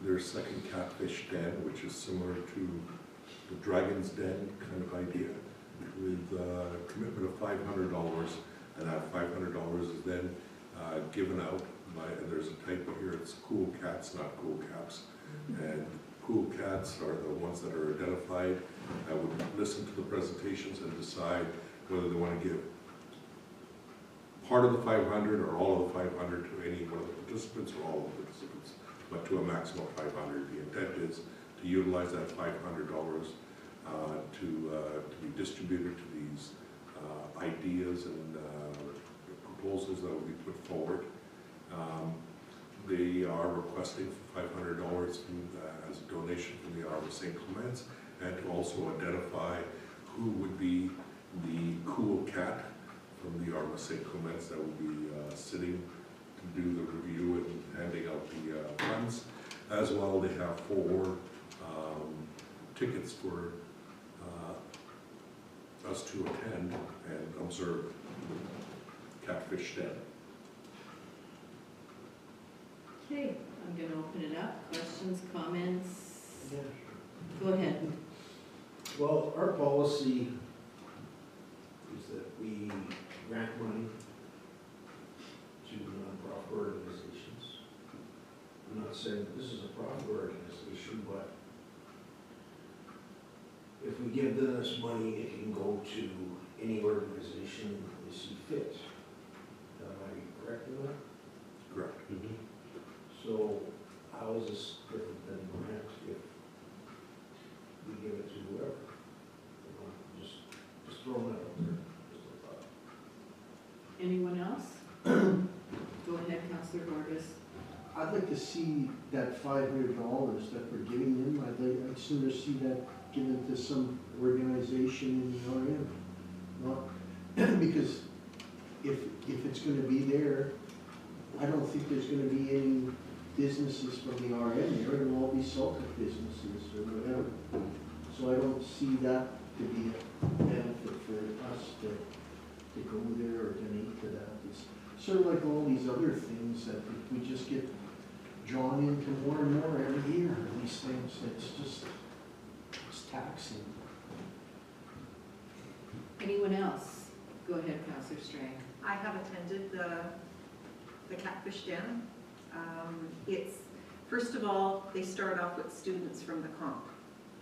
their second catfish den, which is similar to the Dragon's Den kind of idea, with a commitment of $500, and that $500 is then given out by, and there's a typo here, it's Cool Cats, not Cool Caps. And Cool Cats are the ones that are identified, that would listen to the presentations and decide whether they want to give part of the 500 or all of the 500 to any one of the participants or all of the participants, but to a maximum of 500. The intent is to utilize that $500 to be distributed to these ideas and proposals that will be put forward. They are requesting $500 as a donation from the Arm of St. Clements, and to also identify who would be the cool cat from the Arm of St. Clements that will be sitting to do the review and handing out the funds. As well, they have 4 tickets for us to attend and observe Catfish Den. Okay, I'm going to open it up. Questions, comments? Go ahead. Well, our policy is that we grant money to nonprofit organizations. I'm not saying that this is a profit organization, but if we give them this money, it can go to any organization they see fit. Am I correct in that? Correct. So how is this different than grant if we give it to whoever? Just throwing that out there. Just a thought. Anyone else? Go ahead, Councillor Borges. I'd like to see that $500 that we're giving them, I'd sooner see that given to some organization in the RM. Not, because if it's gonna be there, I don't think there's gonna be any businesses from the RM there, it'll all be Selkirk businesses or whatever. So I don't see that to be a benefit for us to go there or donate to that. It's sort of like all these other things that we just get drawn into more and more every year, these things, it's taxing. Anyone else? Go ahead, Councillor Strang. I have attended the Catfish Den. It's, first of all, they start off with students from the comp,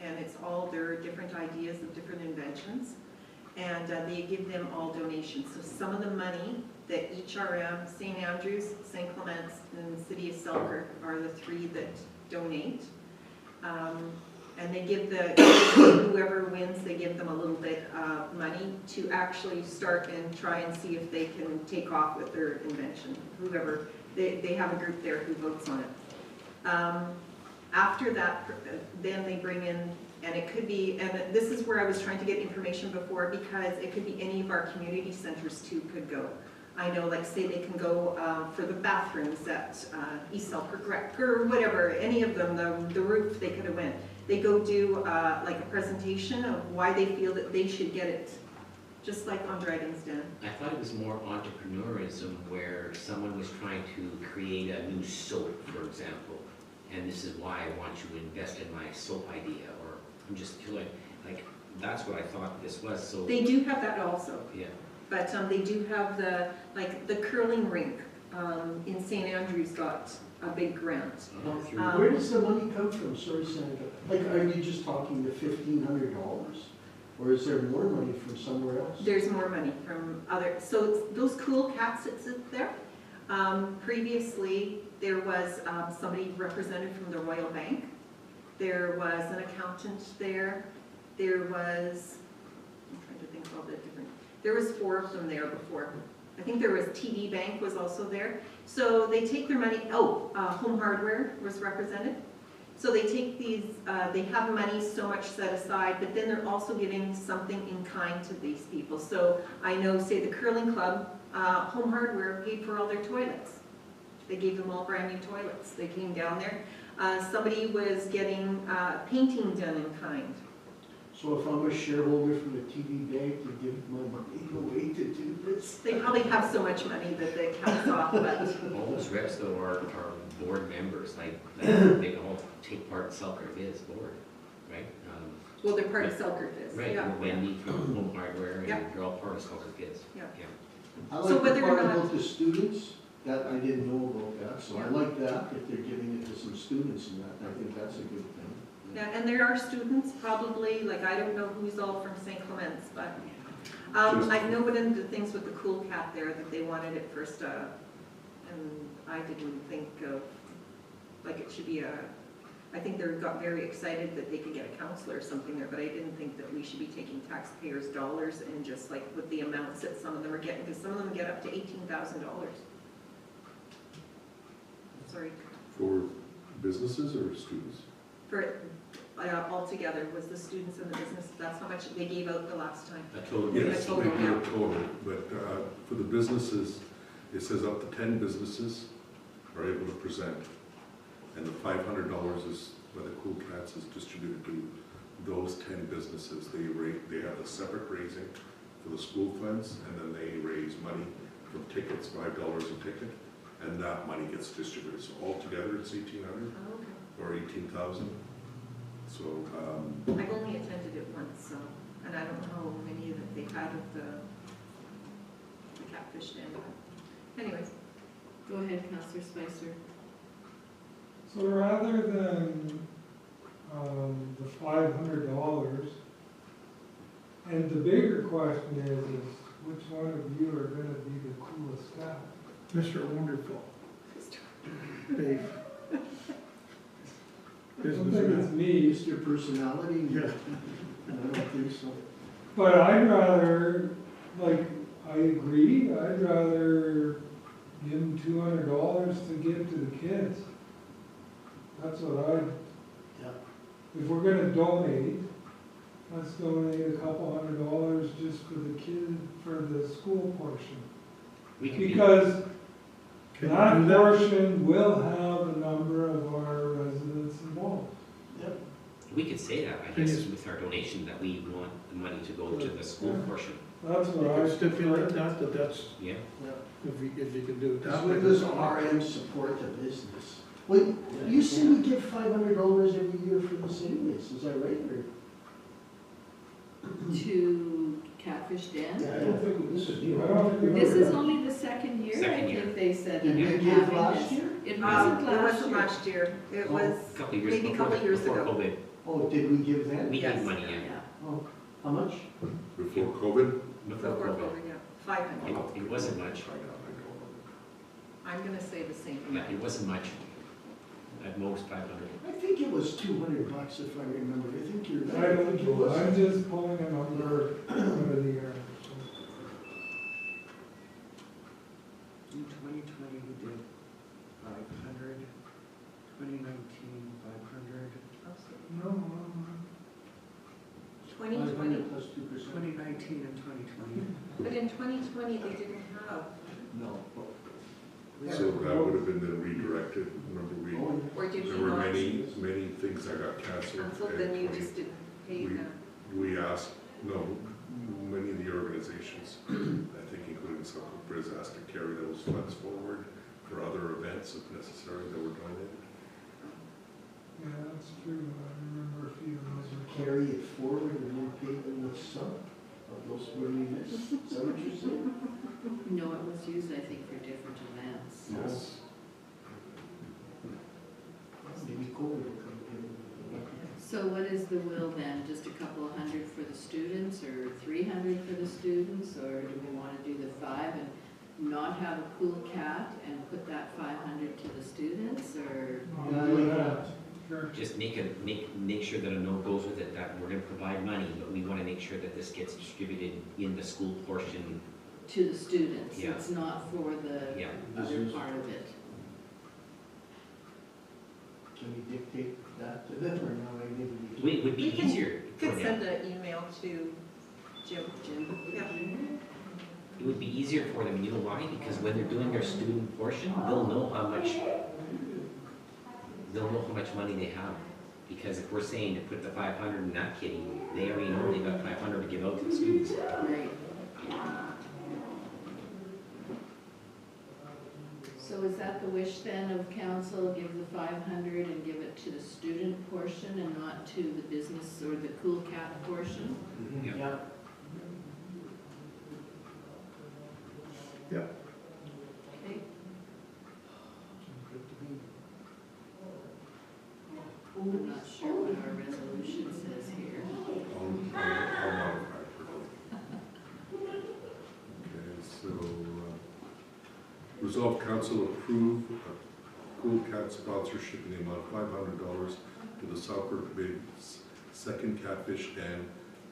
and it's all their different ideas and different inventions, and they give them all donations. So some of the money that each RM, St. Andrews, St. Clements, and the City of Selkirk are the 3 that donate. And they give whoever wins, they give them a little bit of money to actually start and try and see if they can take off with their invention. Whoever, they have a group there who votes on it. After that, then they bring in, and it could be, and this is where I was trying to get information before, because it could be any of our community centers too could go. I know, like, say they can go for the bathrooms at East Selkirk Rec, or whatever, any of them, the roof, they could have went. They go do like a presentation of why they feel that they should get it, just like on Dragon's Den. I thought it was more entrepreneurism, where someone was trying to create a new soap, for example, and this is why I want you to invest in my soap idea, or I'm just feeling like that's what I thought this was. So They do have that also. yeah. But they do have the curling rink in St. Andrews got a big grant. Where does the money come from? Sorry, Senator. Like, are you just talking the $1,500? Or is there more money from somewhere else? There's more money from other, so it's those cool cats that sit there. Previously, there was somebody represented from the Royal Bank. There was an accountant there. There was, I'm trying to think of all the different, there was 4 of them there before. I think there was TD Bank was also there. So they take their money, Home Hardware was represented. So they take these, they have money so much set aside, but then they're also giving something in kind to these people. So I know, say the curling club, Home Hardware paid for all their toilets. They gave them all brand new toilets. They came down there. Somebody was getting painting done in kind. So if I'm a shareholder from the TD Bank to give my money away to do this? They probably have so much money that they cut off, but All those reps though are board members, like they all take part in Selkirk Biz board, right? well, they're part of Selkirk Biz. Right, Yeah. Wendy from Home Hardware, and Yep. they're all part of Selkirk Biz. Yeah. I So like the whether or part not- about the students, that I didn't know about that, so I like that, if they're giving it to some students and that, I think that's a good thing. Yeah, and there are students probably, like, I don't know who's all from St. Clements, but I know one of the things with the cool cat there, that they wanted at first, and I didn't think of, like, it should be I think they got very excited that they could get a counselor or something there, but I didn't think that we should be taking taxpayers' dollars and just like with the amounts that some of them are getting, because some of them get up to $18,000. Sorry, For businesses or students? for altogether, was the students and the business, that's how much they gave out the last time. A total. Yes, total, they do yeah. a total, but for the businesses, it says up to 10 businesses are able to present. And the $500 is, by the Cool Cats, is distributed to those 10 businesses. They have a separate raising for the school funds, and then they raise money from tickets, $5 a ticket, and that money gets distributed. So altogether, it's 1,800 Oh, okay. or 18,000. So, I've only attended it once, so, and I don't know how many that they had of the catfish stand. Anyways, Go ahead, Councillor Spicer. So rather than, the $500, and the bigger question is which one of you are gonna be the coolest cat? Mr. Wonderful. Dave. I don't think it's Businessman. me, Mr. Personality? Yeah. I don't think so. but I'd rather, like, I agree, I'd rather give them $200 to give to the kids. That's what I'd, Yeah. if we're gonna donate, let's donate a couple $100 just for the kid, for the school portion. We can be, Because Can that you do that? portion will have a number of our residents involved. Yep. we could say that, I Can guess, you- with our donation, that we want the money to go to the school Yeah. portion. That's You what I. can stipulate that that's, Yeah, Yeah. if you can do it Because that way. when does RM support the business? Well, you said we give $500 every year for this anyways, is that right, or? To Catfish Den? I don't think this is new. I don't think This is only the second year, I Second year. think they said that Did we they're give having last this. year? It it wasn't last wasn't year. last year, it Oh. was a couple of years maybe a before, couple years before ago. COVID, Oh, did we give that? we Yes. gave money, yeah. Yeah. Oh, how much? before COVID? Before Before COVID. COVID, yeah, 500. It wasn't much, I'm gonna say the same thing. yeah, it wasn't much, at most 500. I think it was $200 if I remember, I think you're I right. don't think it know, was. I'm just pulling a number out of the air. so. In 2020, we did 500, 2019, 500, No, no, 2020, 500 plus 2%. 2019 and 2020. but in 2020, they didn't have, No. So that would have been then redirected. Remember, Oh, or did there you were not? many things that got canceled. Canceled, then you just didn't pay we- them. We asked, no, many of the organizations, I think including Selkirk Briz, asked to carry those funds forward for other events if necessary that were donated. yeah, that's true, I remember a few of those. were- Carry it forward and then pay them with some of those where we missed. Is that what you're saying? No, it was used, I think, for different events. Yes. Maybe COVID will come in. So what is the will then? Just a couple of hundred for the students students, or do we wanna do the 5 and not have a cool cat and put that 500 to the students, or? Just make sure that a note goes with it, that we're gonna provide money, but we wanna make sure that this gets distributed in the school portion. To the students, Yeah. it's not for the Yeah. other part of it. Can we dictate that to them, or no, I maybe we It would be We can- easier for Could them. send an email to Jim. Yeah. It would be easier for them, you know why? Because when they're doing their student portion, they'll know how much money they have. Because if we're saying to put the 500 in that kitty, they already know they got 500 to give out to the students. Right. So is that the wish then of council, give the 500 and give it to the student portion and not to the business or the cool cat portion? Yeah. Yeah. Yeah. Okay. I'm not sure what our resolution says here. I'll modify it for you. Okay, so, resolve council approve a Cool Cat sponsorship in the amount of $500 to the Selkirk Big's second catfish den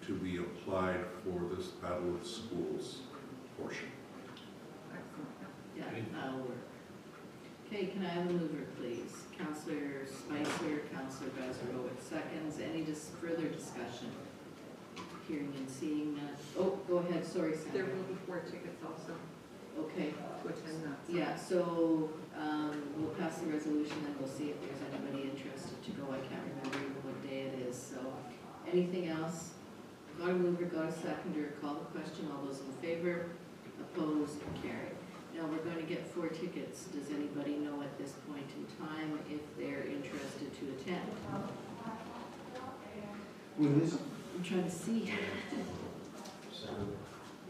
to be applied for this Battle of the Schools portion. Yeah, that'll work. Okay, can I have a mover, please? Councillor Spicer, Councillor Bezrowitz seconds. Any further discussion? Hearing and seeing none. Oh, go ahead, sorry, There Sandra. will be 4 tickets also Okay, to attend that. yeah, so we'll pass the resolution and we'll see if there's anybody interested to go. I can't remember even what day it is, so. Anything else? Got a mover, got a seconder, call the question. All those in favor? Opposed? Carried. Now, we're going to get 4 tickets. Does anybody know at this point in time if they're interested to attend? When is, I'm trying to see.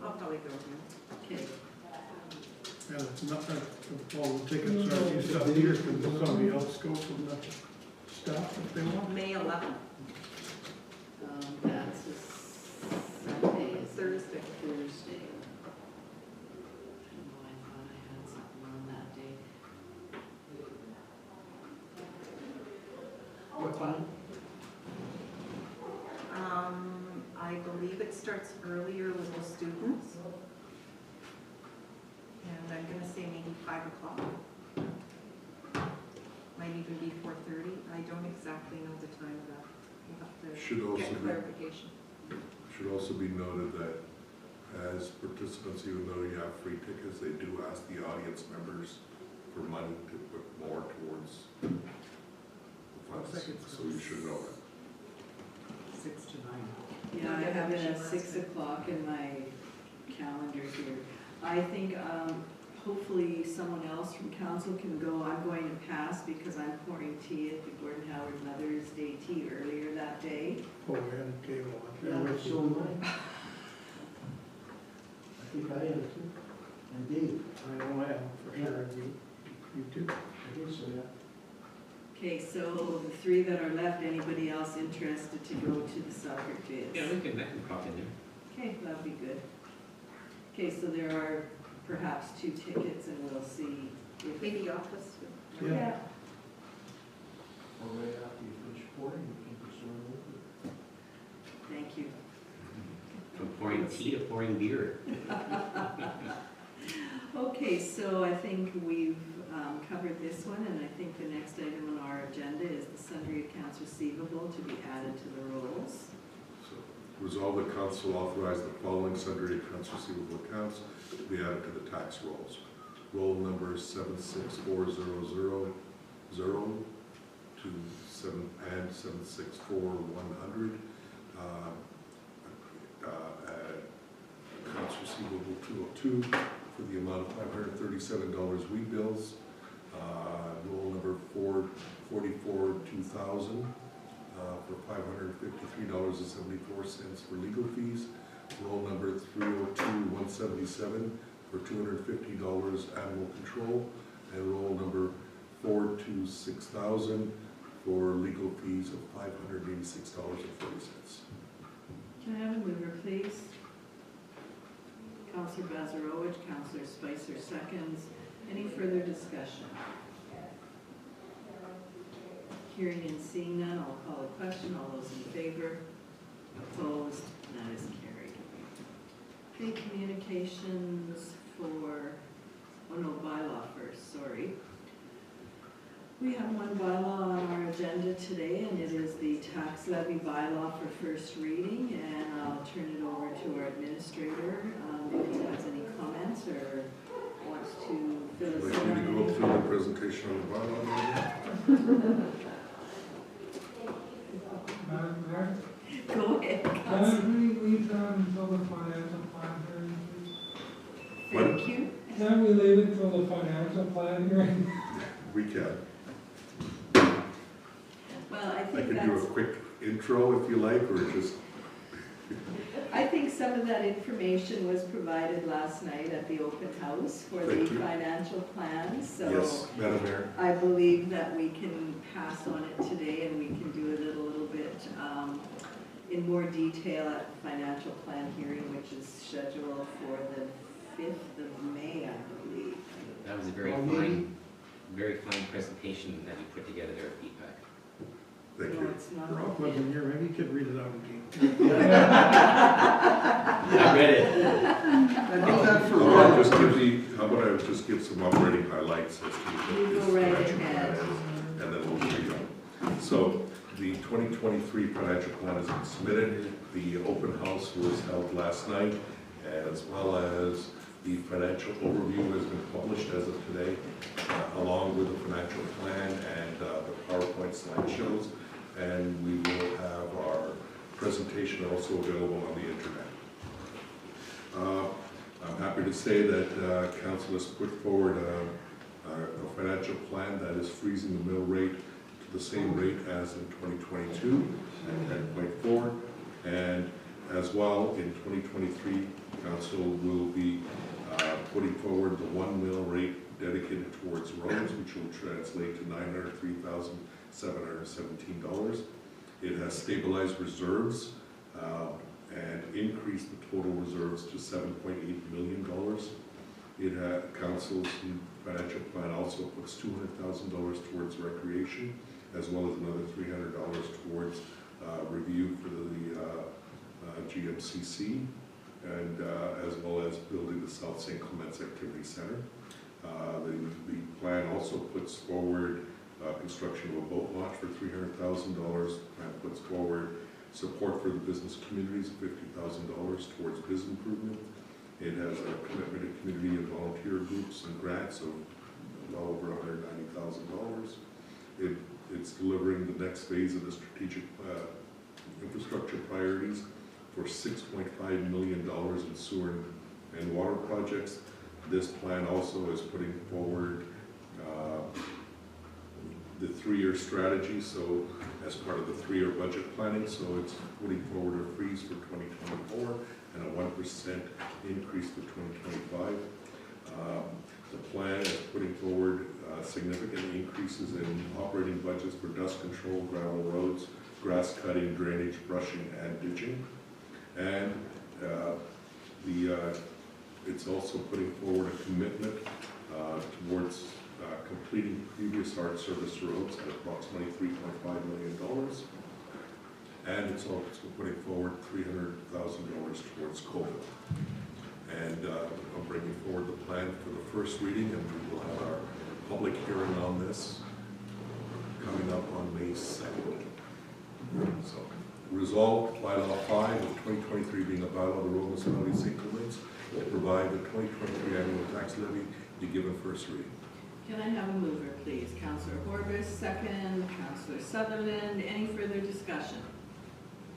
I'll probably go again. Okay, Yeah, it's not, all the tickets are used up here, can somebody else go from the staff if they want? May 11th, that's a Sunday, is Thursday. Thursday. Oh, I thought I had something on that day. what time? I believe it starts earlier with the students. And I'm gonna say maybe 5 o'clock. Might even be 4:30. I don't exactly know the time of that. We'll Should have also to get be- clarification. Should also be noted that as participants, even though you have free tickets, they do ask the audience members for money to put more towards the funds, so you should know that. 6 to 9. Yeah, I have it at 6 o'clock in my calendar here. I think, hopefully someone else from council can go. I'm going to pass because I'm pouring tea at the Gordon Howard Mother's Day tea earlier that day. Oh, we had a table on there Yeah, with so you. am I. I think I am too. And Dave, I know I am, for sure, and you too. I think so, yeah. Okay, so the 3 that are left, anybody else interested to go to the soccer bids? Yeah, I can pop in there. Okay, that'd be good. Okay, so there are perhaps 2 tickets and we'll see if. Maybe office. Yeah. Or right after you finish pouring, you can just run over. Thank you. From pouring tea to pouring beer. Okay, so I think we've covered this one, and I think the next item on our agenda is the sundry accounts receivable to be added to the rolls. So, resolve the council authorize the following sundry accounts receivable accounts to be added to the tax rolls. Roll number 76400 to 764-100. Accounts receivable 202 for the amount of $537 weed bills. Roll number 444-2000 for $553.74 for legal fees. Roll number 302-177 for $250 animal control. And roll number 426,000 for legal fees of $586.40. Can I have a mover, please? Counselor Bazarowicz, Counselor Spicer seconds. Any further discussion? Hearing and seeing none, I'll call a question. All those in favor? Opposed? That is carried. Okay, communications for, oh no, bylaw first, sorry. We have one bylaw on our agenda today, and it is the tax levy bylaw for first reading, and I'll turn it over to our administrator, if he has any comments or wants to fill us Like in. me to go on through the presentation on the bylaw? Madam Mayor, any. Go ahead, Counselor. can we leave that until the financial plan hearing, please? Thank you. Can we leave it till the financial plan hearing? We can. Well, I I think could do a that's, quick intro if you like, or just, I think some of that information was provided last night at the open house for the Thank you. financial plan, so. yes, Madam Mayor. I believe that we can pass on it today and we can do it a little bit in more detail at the financial plan hearing, which is scheduled for the 5th of May, I believe. That was a very Well, very fine presentation that you put together there, feedback. Thank No, you. it's not. Rob wasn't here, maybe you could read it out again. I read it. I did that for How about I Rob. just give how about I just give some operating highlights as to what You this go right financial plan ahead. is, and then we'll move on. So, the 2023 financial plan has been submitted. The open house was held last night, as well as the financial overview has been published as of today, along with the financial plan and the PowerPoint slideshows. And we will have our presentation also available on the internet. I'm happy to say that Council has put forward a financial plan that is freezing the mill rate to the same rate as in 2022 at 10.4. And as well, in 2023, Council will be putting forward the 1 mill rate dedicated towards roads, which will translate to $903,717. It has stabilized reserves and increased the total reserves to $7.8 million. It had Council's financial plan also puts $200,000 towards recreation, as well as another $300 towards review for the GMCC, and as well as building the South St. Clements Activity Center. The plan also puts forward construction of a boat launch for $300,000. Plan puts forward support for the business communities of $50,000 towards biz improvement. It has a commitment to community and volunteer groups and grants of well over $190,000. It's delivering the next phase of the strategic infrastructure priorities for $6.5 million in sewer and water projects. This plan also is putting forward the 3-year strategy, so as part of the 3-year budget planning, so it's putting forward a freeze for 2024 and a 1% increase for 2025. The plan is putting forward significant increases in operating budgets for dust control, gravel roads, grass cutting, drainage, brushing, and ditching. And it's also putting forward a commitment towards completing previous hard service roads at approximately $3.5 million. And it's also putting forward $300,000 towards COVID. And I'm bringing forward the plan for the first reading, and we will have our public hearing on this coming up on May 2nd. So, resolved, bylaw 5 of 2023 being a bylaw of the Rural Municipality of St. Clements will provide the 2023 annual tax levy be given first reading. Can I have a mover, please? Councillor Horbis, second. Councillor Sutherland. Any further discussion?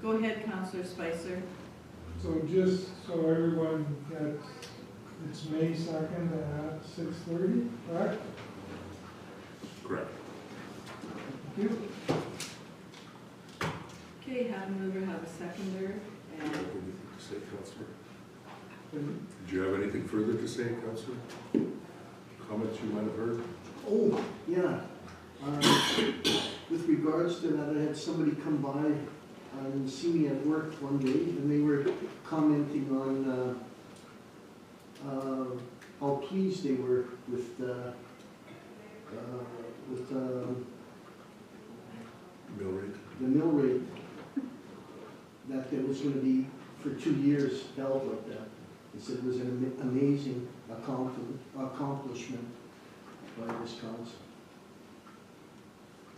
Go ahead, Councillor Spicer. So just so everyone gets, it's May 2nd at 6:30, correct? Correct. Thank you. Okay, have a mover, have a seconder, Do you have and anything to say, Councillor? Do you have anything further to say, Councillor? Comments you might have heard? Oh, yeah. With regards to that, I had somebody come by and see me at work one day, and they were commenting on how pleased they were with Mill rate. the mill rate, that it was gonna be for 2 years held like that. They said it was an amazing accomplishment by this council.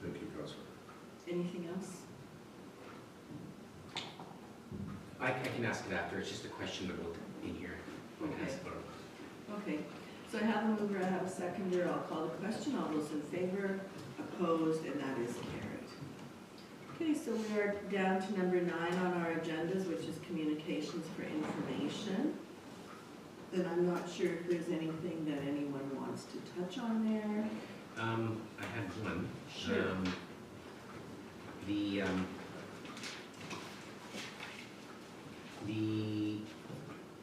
Thank you, Councilor. Anything else? I can ask it after, it's just a question about in here. I can ask about it. Okay, so I have a mover, I have a seconder, I'll call the question, all those in favor, opposed, and that is carried. Okay, so we are down to number 9 on our agendas, which is communications for information. And I'm not sure if there's anything that anyone wants to touch on there. I had one. Sure. The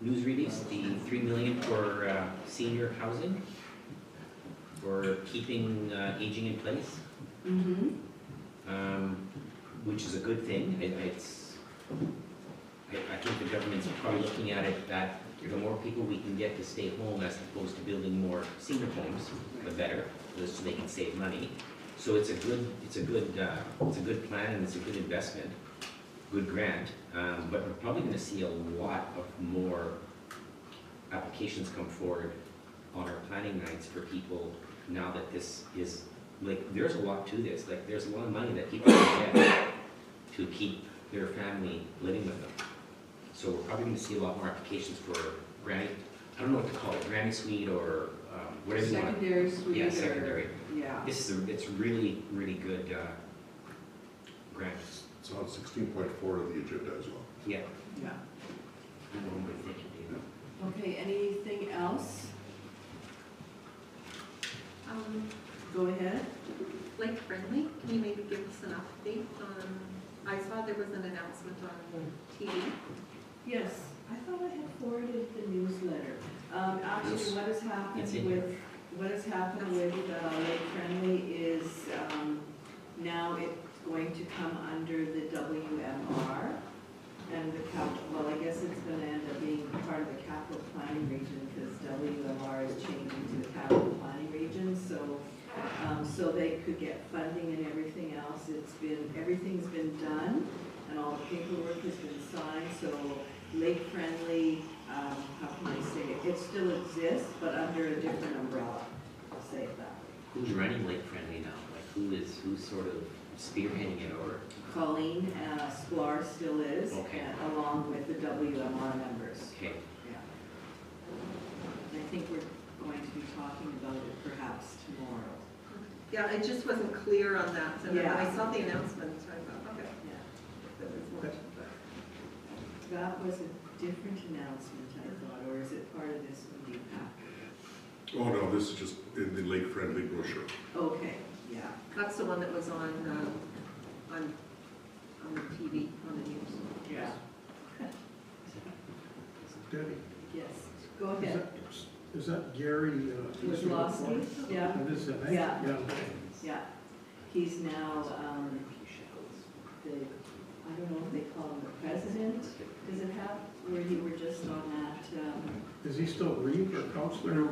news release, the 3 million for senior housing, for keeping aging in place, Mm-hmm. which is a good thing. I think the government's probably looking at it that the more people we can get to stay home as opposed to building more senior homes, the better, so they can save money. So it's a good plan and it's a good investment, good grant. But we're probably going to see a lot of more applications come forward on our planning nights for people now that this is, like, there's a lot to this. Like, there's a lot of money that people can get to keep their family living with them. So we're probably going to see a lot more applications for granny, I don't know what to call it, granny suite or whatever you want. Secondary suite. Yeah, or- secondary. Yeah. It's really, really good grant. It's on 16.4 of the agenda as well. Yeah. Yeah. Thank you, David. Okay, anything else? Go ahead. Lake Friendly, can you maybe give us an update on, I saw there was an announcement on TV. Yes, I thought I had forwarded the newsletter. Actually, Yes. what has happened It's in here. with Lake Friendly is now it's going to come under the WMR and the well, I guess it's going to end up being part of the capital planning region because WMR is changing to the capital planning region. So they could get funding and everything else. Everything's been done and all the paperwork has been signed. So Lake Friendly, how can I say it? It still exists, but under a different umbrella. I'll say it that way. Who's running Lake Friendly now? Like who's sort of spearheading it or? Colleen Sklar still is, Okay. along with the WMR members. Okay. Yeah. And I think we're going to be talking about it perhaps tomorrow. Yeah, I just wasn't clear on that, and then Yeah. I saw the announcement, so I thought, okay, Yeah. there was more to that. That was a different announcement, I thought, or is it part of this one, Deepak? Oh, no, this is just in the Lake Friendly brochure. Okay, yeah. That's the one that was on the TV, on the news. Yeah. Debbie, Yes, go is ahead. that Gary? Kozlowski? Yeah, It is, I think? Yeah. Yeah. yeah. He's now, I don't know if they call him the president, does it have, where you were just on that, Is he still Reeve or counselor? No,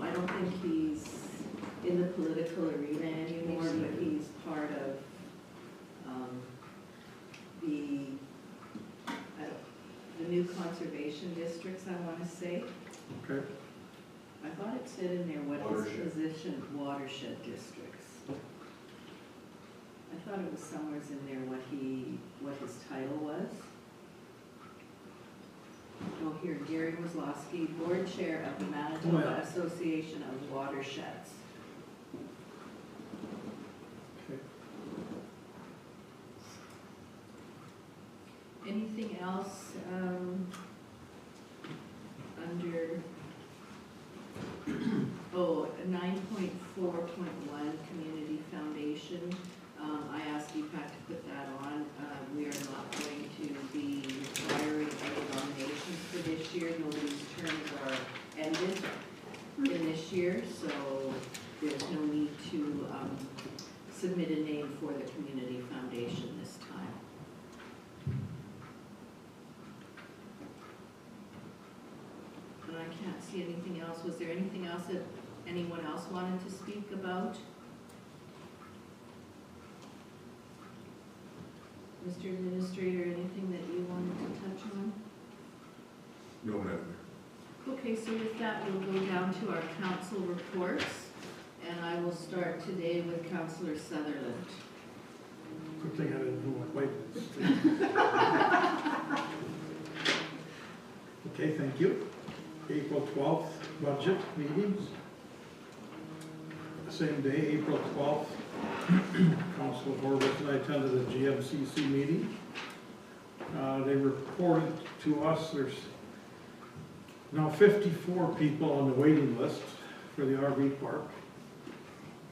I don't think he's in the political arena anymore, but he's part of, the new conservation districts, I wanna say. Okay. I thought it said in there what his Watershed. position, watershed districts. I thought it was somewhere in there what his title was. Oh, here, Gary Kozlowski, board chair of the Manitoba yeah. Association of Watersheds. Okay. Anything else, under, 9.4.1, Community Foundation. I asked Deepak to put that on. We are not going to be requiring any nominations for this year. Nobody's terms are ended in this year, so there's no need to submit a name for the Community Foundation this time. can't see anything else. Was there anything else that anyone else wanted to speak about? Mr. Administrator, anything that you wanted to touch on? No, Madam Okay, so with that, we'll go down to our council reports, and I will start today with Councillor Sutherland. Good thing I didn't know what white. Okay, thank you. April 12th, budget meetings. The same day, April 12th, Councilor Horwath and I attended a GMCC meeting. They reported to us there's now 54 people on the waiting list for the RV park.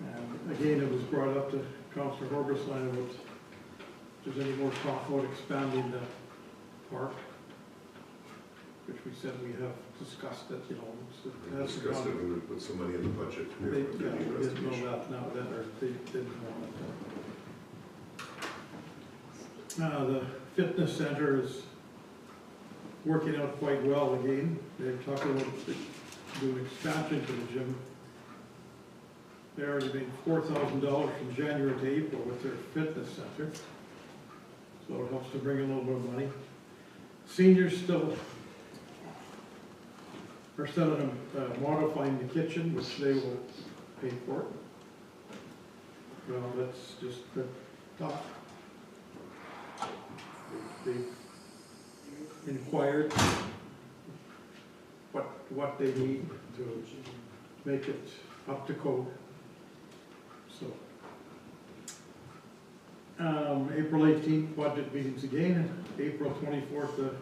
And again, it was brought up to Councilor Horwath's line about if there's any more talk about expanding the park, which we said we have discussed it, you know. Mayor. We discussed it, we would put some money in the budget. They, for yeah, the we didn't investigation. know that now, then, or they didn't know it. The fitness center is working out quite well again. They're talking about doing expansion to the gym. They already made $4,000 from January to April with their fitness center. So it helps to bring in a little bit of money. Seniors still are selling modifying the kitchen, which they will pay for. Well, that's just the top. They inquired what they need to make it up to code. So, April 18th, budget meetings again. April 24th, the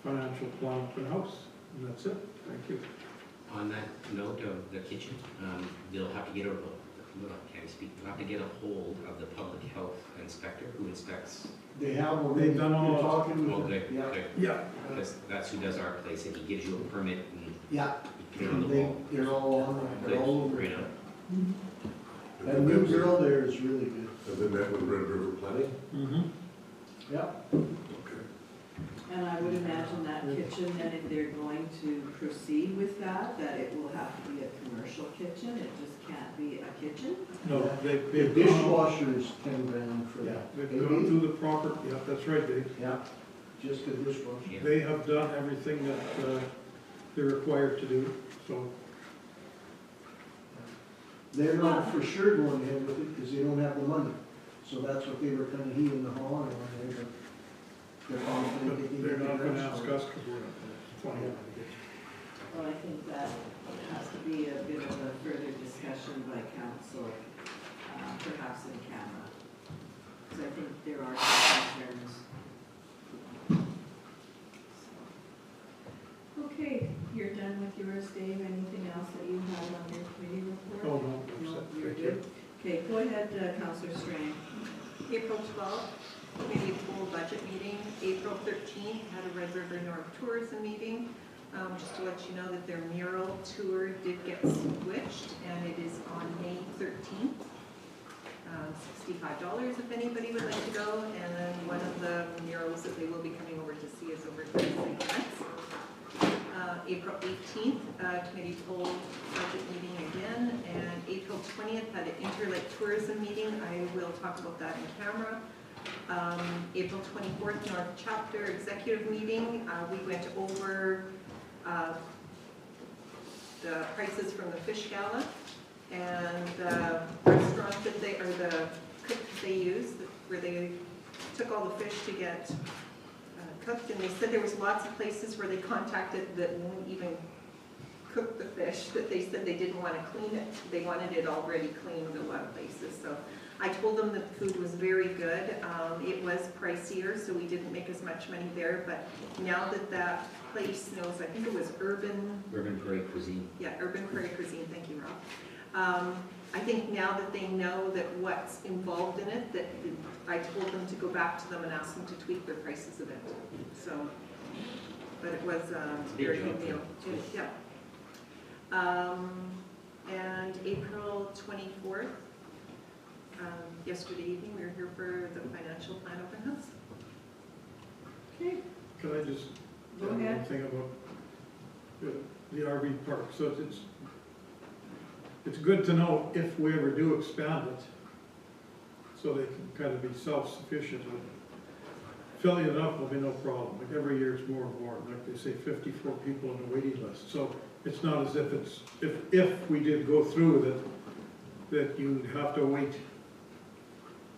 financial plan open house. And that's it. Thank you. On that note of the kitchen, they'll have to get they'll have to get a hold of the public health inspector who inspects. They have They've already, done all they're of- talking Oh, with, good, yeah, good. Yeah. Because that's who does our place, and he gives you a permit and yeah, you put it on the they, wall. they're all on, they're all over. Right on. Have That they new met- girl there is really good. Have they met with Red River Planning? Mm-hmm. Yeah. Okay. And I would imagine that kitchen, that if they're going to proceed with that, that it will have to be a commercial kitchen, it just can't be a kitchen? No, The they've dishwasher is 10 grand for Yeah, that. they've Maybe? gone through the proper, yeah, that's right, Dave. Yeah, just the dishwasher. Yeah. They have done everything that they're required to do, so. They're not for sure going ahead with it because they don't have the money. So that's what they were kind of heating the hawing on there, but they're confident they can They're get the not gonna rest ask of it. us because we're not gonna fund it. Well, I think that has to be a bit of a further discussion by council, perhaps in camera. Because I think there are some concerns. Okay, you're done with yours, Dave. Anything else that you have on your committee report? Oh, no, I'm No, set. you're Thank you. good. Okay, go ahead, Councillor Strang. April 12th, committee of full budget meeting. April 13th, had a Red River North tourism meeting. Just to let you know that their mural tour did get switched, and it is on May 13th. $65 if anybody would like to go, and then one of the murals that they will be coming over to see is over at the St. John's. April 18th, committee full budget meeting again, and April 20th had an Interlake tourism meeting. I will talk about that in camera. April 24th, North Chapter executive meeting. We went over the prices from the Fish Gala and the restaurant that they, or the cook that they used, where they took all the fish to get cooked, and they said there was lots of places where they contacted that won't even cook the fish, that they said they didn't want to clean it. They wanted it already cleaned a lot of places. So I told them that the food was very good. It was pricier, so we didn't make as much money there, but now that that place knows, I think it was Urban Prairie Cuisine. Yeah, Urban Prairie Cuisine, thank you, Rob. I think now that they know that what's involved in it, that I told them to go back to them and ask them to tweak their prices a bit. So, but it was a very good meal. Yeah. And April 24th, yesterday evening, we were here for the financial plan open house. Okay, Could I just Go add one ahead. thing about the RV park, so it's good to know if we ever do expand it, so they can kind of be self-sufficient. Filling it up will be no problem, like every year it's more and more, like they say, 54 people on the waiting list, so it's not as if it's, if we did go through with it, that you'd have to wait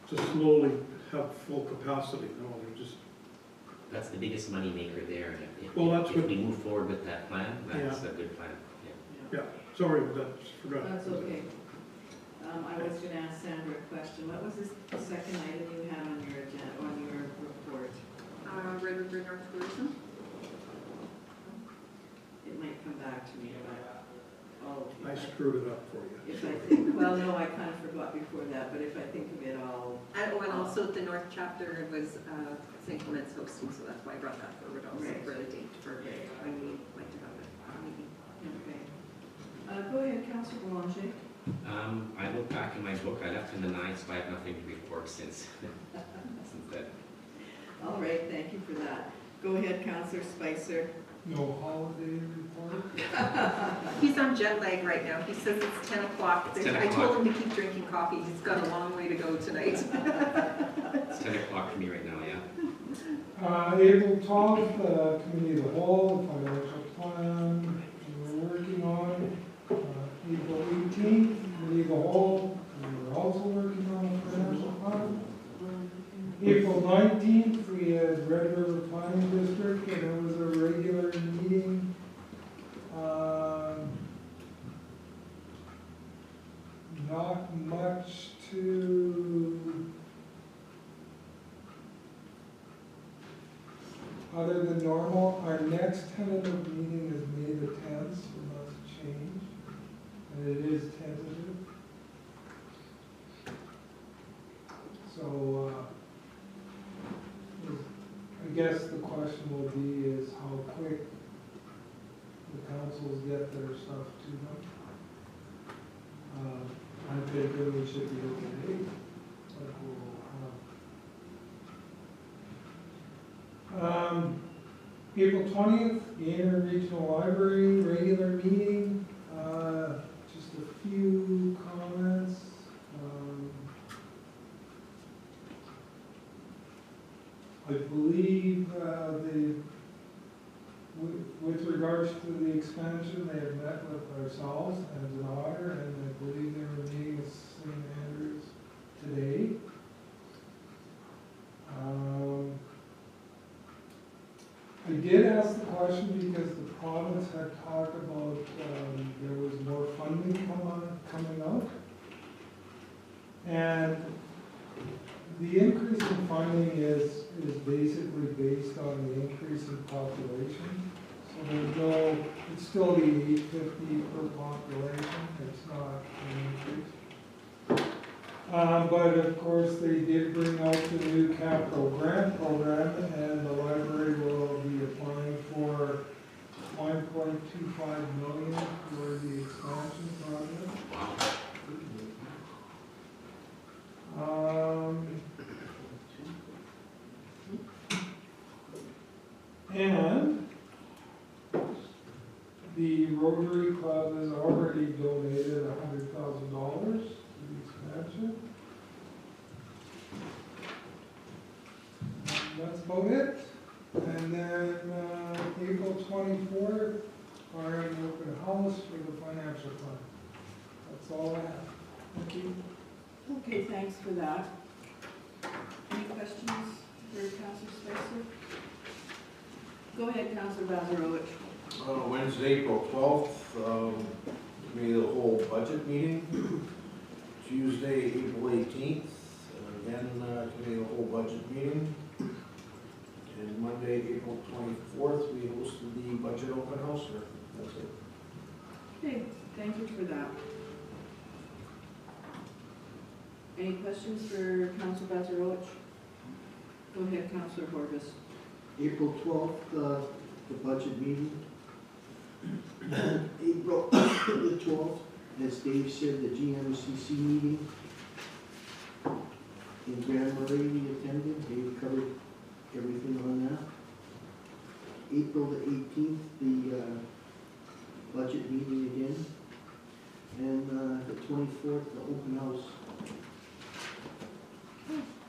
to slowly have full capacity, no, they're just, That's the biggest moneymaker there, and Well, that's if what- we move forward with that plan, that's a good plan, yeah. yeah, sorry, but that's, forgot. That's okay. I was gonna ask Sandra a question. What was this second item you had on your agenda, on your report? Red River North Tourism? It might come back to me, but, oh. I screwed it up for you. If I think, well, no, I kind of forgot before that, but if I think of it, I'll. And also the North chapter was St. Clement's hosting, so that's why I brought that forward also Right. for the date for when we like to have it meeting. Okay. Go ahead, Councillor Boulanger. I look back in my book, I left in the 9th, so I have nothing to report since, since then. All right, thank you for that. Go ahead, Councillor Spicer. No holiday report? He's on jet lag right now. He says it's 10 o'clock. It's 10 I told o'clock. him to keep drinking coffee. He's got a long way to go tonight. It's 10 o'clock for me right now, yeah. April 12th, Committee of the Whole, Financial Plan, we're working on. April 18th, Committee of the Whole, we're also working on the Financial Plan. April 19th, we had Red River Planning District, and it was a regular meeting. Not much to, other than normal. Our next tentative meeting is May the 10th, so that's changed, and it is tentative. So, I guess the question will be is how quick the councils get their stuff to them. I'm thinking we should be okay, but we'll have. April 20th, Gaynor Regional Library, regular meeting, just a few comments. I believe with regards to the expansion, they have met with ourselves as an auditor, and I believe they were meeting with St. Andrews today. I did ask the question because the province had talked about there was more funding coming out. And the increase in funding is basically based on the increase in population. So there's no, it's still the 850 per population, it's not an increase. But of course, they did bring out the new capital grant program, and the library will be applying for $1.25 million for the expansion project. And the Rotary Club has already donated $100,000 to the expansion. And that's about it. And then April 24th, our open house for the financial plan. That's all I have. Thank you. Okay, thanks for that. Any questions for Councillor Spicer? Go ahead, Councillor Bazarowicz. Wednesday, April 12th, Committee of the Whole budget meeting. Tuesday, April 18th, again, Committee of the Whole budget meeting. And Monday, April 24th, we hosted the budget open house. That's it. Okay, thank you for that. Any questions for Councillor Bazarowicz? Go ahead, Councillor Horvis. April 12th, the budget meeting. April the 12th, as Dave said, the GMCC meeting in Grand Marais we attended. Dave covered everything on that. April the 18th, the budget meeting again. And the 24th, the open house.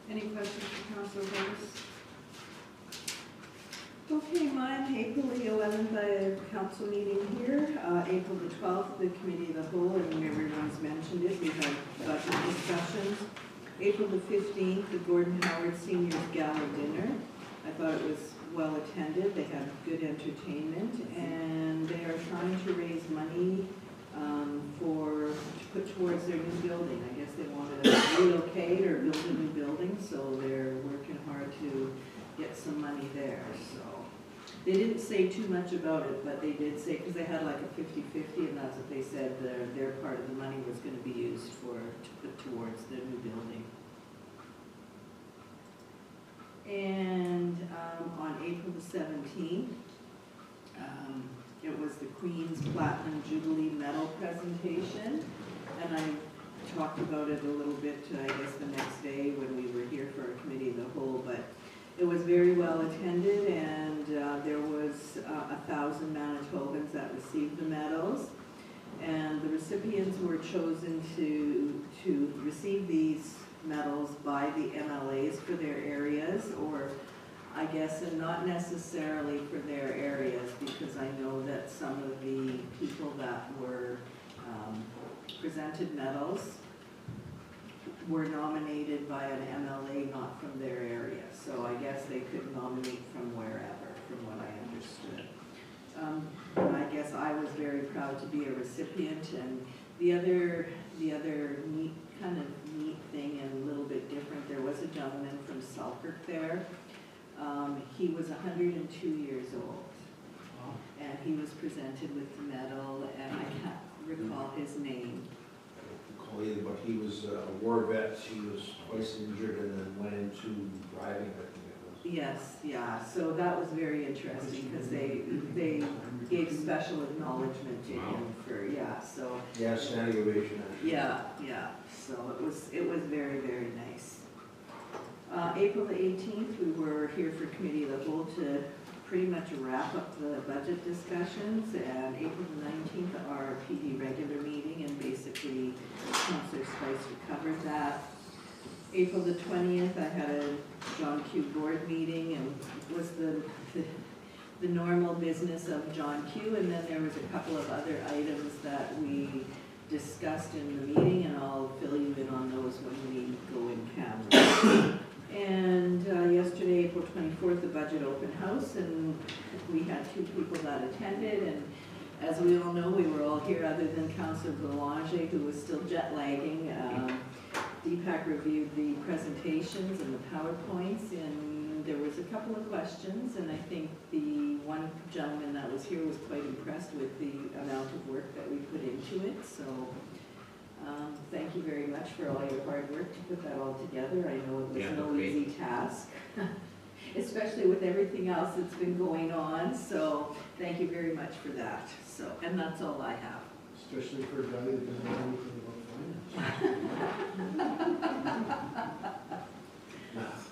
Any questions for Councilor Horace? Okay, mine, April the 11th, the council meeting here. April the 12th, the committee of the whole, and everyone's mentioned it, we had budget discussions. April the 15th, the Gordon Howard Seniors Gala Dinner. I thought it was well attended, they had good entertainment, and they are trying to raise money to put towards their new building. I guess they wanted to relocate or build a new building, so they're working hard to get some money there, so. They didn't say too much about it, but they did say, because they had like a 50-50, and that's what they said, their part of the money was gonna be used to put towards the new building. And on April the 17th, it was the Queen's Platinum Jubilee Medal presentation, and I talked about it a little bit, I guess, the next day when we were here for our committee of the whole, but it was very well attended, and there was 1,000 Manitobans that received the medals, and the recipients were chosen to receive these medals by the MLAs for their areas, or I guess, and not necessarily for their areas, because I know that some of the people that were presented medals were nominated by an MLA not from their area. So I guess they could nominate from wherever, from what I understood. And I guess I was very proud to be a recipient, and the other neat, kind of neat thing and a little bit different, there was a gentleman from Selkirk there. He was 102 years old, and he was presented with the medal, and I can't recall his name. But he was a war vet, he was twice injured and then went into driving, I think it was. Yes, yeah, so that was very interesting, because they gave special acknowledgement to him for, yeah, so. Yeah, standing ovation. Actually. Yeah, so it was very, very nice. April the 18th, we were here for committee of the whole to pretty much wrap up the budget discussions, and April the 19th, our PD regular meeting, and basically Councilor Spicer covered that. April the 20th, I had a John Q board meeting, and it was the normal business of John Q, and then there was a couple of other items that we discussed in the meeting, and I'll fill you in on those when we go in camera. And yesterday, April 24th, the budget open house, and we had 2 people that attended, and as we all know, we were all here other than Councillor Belanger, who was still jet lagging. Deepak reviewed the presentations and the PowerPoints, and there was a couple of questions, and I think the one gentleman that was here was quite impressed with the amount of work that we put into it, so thank you very much for all your hard work to put that all together. I know it was no easy task, especially with everything else that's been going on, so thank you very much for that. So, and that's all I have. Especially for a guy that doesn't know anything about finance.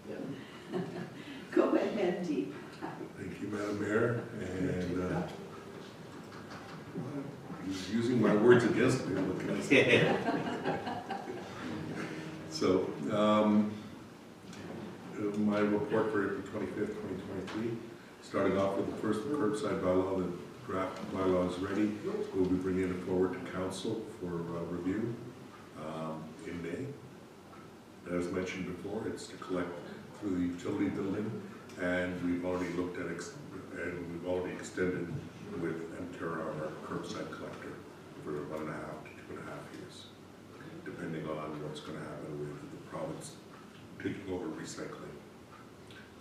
Yeah. Go ahead, Deep. Thank you, Madam Mayor, and he's using my words against me. What can I say? So, my report for April 25th, 2023, starting off with the first curbside bylaw. The draft bylaw is ready. We'll be bringing it forward to council for review in May. As mentioned before, it's to collect through the utility building, and we've already looked at and we've already extended with Emterra, our curbside collector, for 1.5 to 2.5 years, depending on what's going to happen with the province taking over recycling.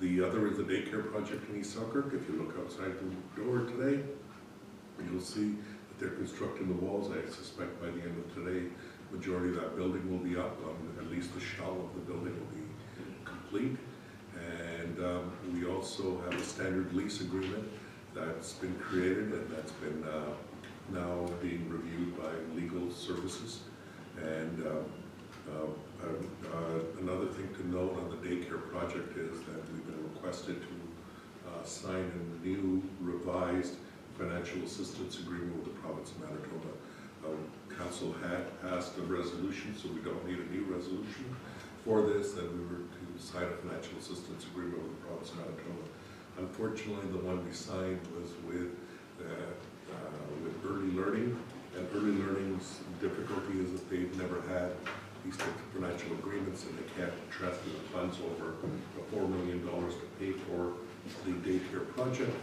The other is the daycare project in East Selkirk. If you look outside the door today, you'll see that they're constructing the walls. I suspect by the end of today, majority of that building will be up. At least the shell of the building will be complete. And we also have a standard lease agreement that's been created, and that's been now being reviewed by legal services. And another thing to note on the daycare project is that we've been requested to sign a new revised financial assistance agreement with the province of Manitoba. Council had passed a resolution, so we don't need a new resolution for this, that we were to sign a financial assistance agreement with the province of Manitoba. Unfortunately, the one we signed was with early learning, and early learning's difficulty is that they've never had these types of financial agreements, and they can't transfer the funds over the $4 million to pay for the daycare project.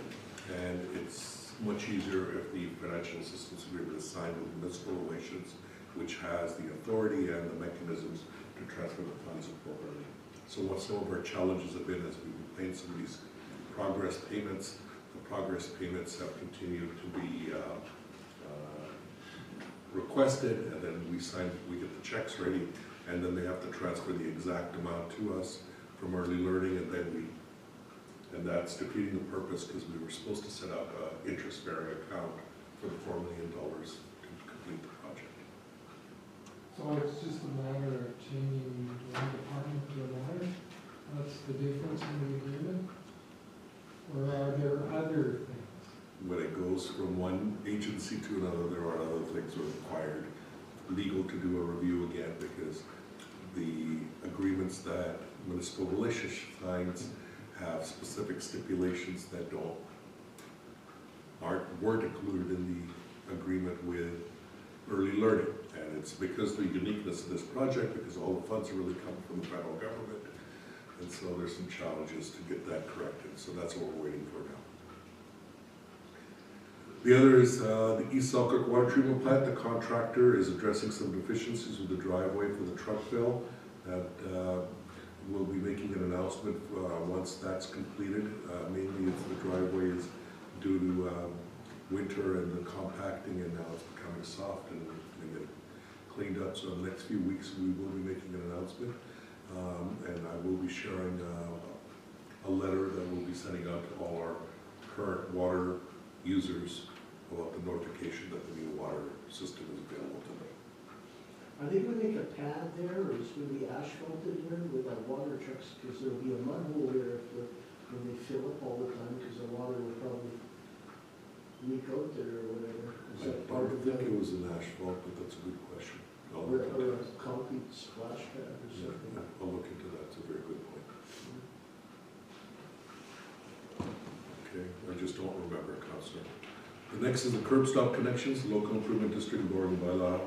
And it's much easier if the financial assistance agreement is signed with municipal relations, which has the authority and the mechanisms to transfer the funds appropriately. So what some of our challenges have been as we've been paying some of these progress payments, the progress payments have continued to be requested, and then we get the checks ready, and then they have to transfer the exact amount to us from early learning, and that's defeating the purpose, because we were supposed to set up an interest-bearing account for the $4 million to complete the project. So it's just a matter of changing one department to another? That's the difference in the agreement? Or are there other things? When it goes from one agency to another, there are other things that are required. Legal to do a review again, because the agreements that municipal relations signs have specific stipulations that weren't included in the agreement with early learning. And it's because of the uniqueness of this project, because all the funds are really coming from the federal government. And so there's some challenges to get that corrected. So that's what we're waiting for now. The other is the East Selkirk Water Treatment Plant. The contractor is addressing some deficiencies with the driveway for the truck fill. That we'll be making an announcement once that's completed. Mainly it's the driveway is due to winter and the compacting, and now it's becoming soft and get it cleaned up. So in the next few weeks we will be making an announcement, and I will be sharing a letter that we'll be sending out to all our current water users about the notification that the new water system is available to them. Are they gonna make a pad there, or is it gonna be asphalted there with our water trucks? Because there'll be a mud hole there when they fill up all the time, because the water will probably leak out there or whatever. Is that I part don't of think the, it was an asphalt, but that's a good question. I'll or look into a that. concrete splash pad or Yeah, something? I'll look into that. It's a very good point. Okay, I just don't remember, Councillor. The next is the curb stop connections. The Local Improvement District Board and Bylaw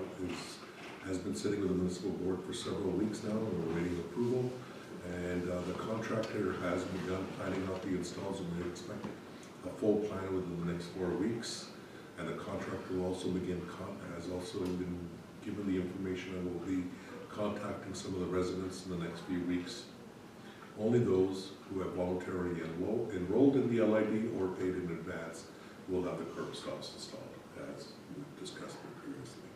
has been sitting with the municipal board for several weeks now, and we're waiting approval. And the contractor has begun planning out the installs, and we expect a full plan within the next 4 weeks. And the contractor will also has also been given the information and will be contacting some of the residents in the next few weeks. Only those who have voluntarily enrolled in the LID or paid in advance will have the curb stops installed, as we've discussed previously.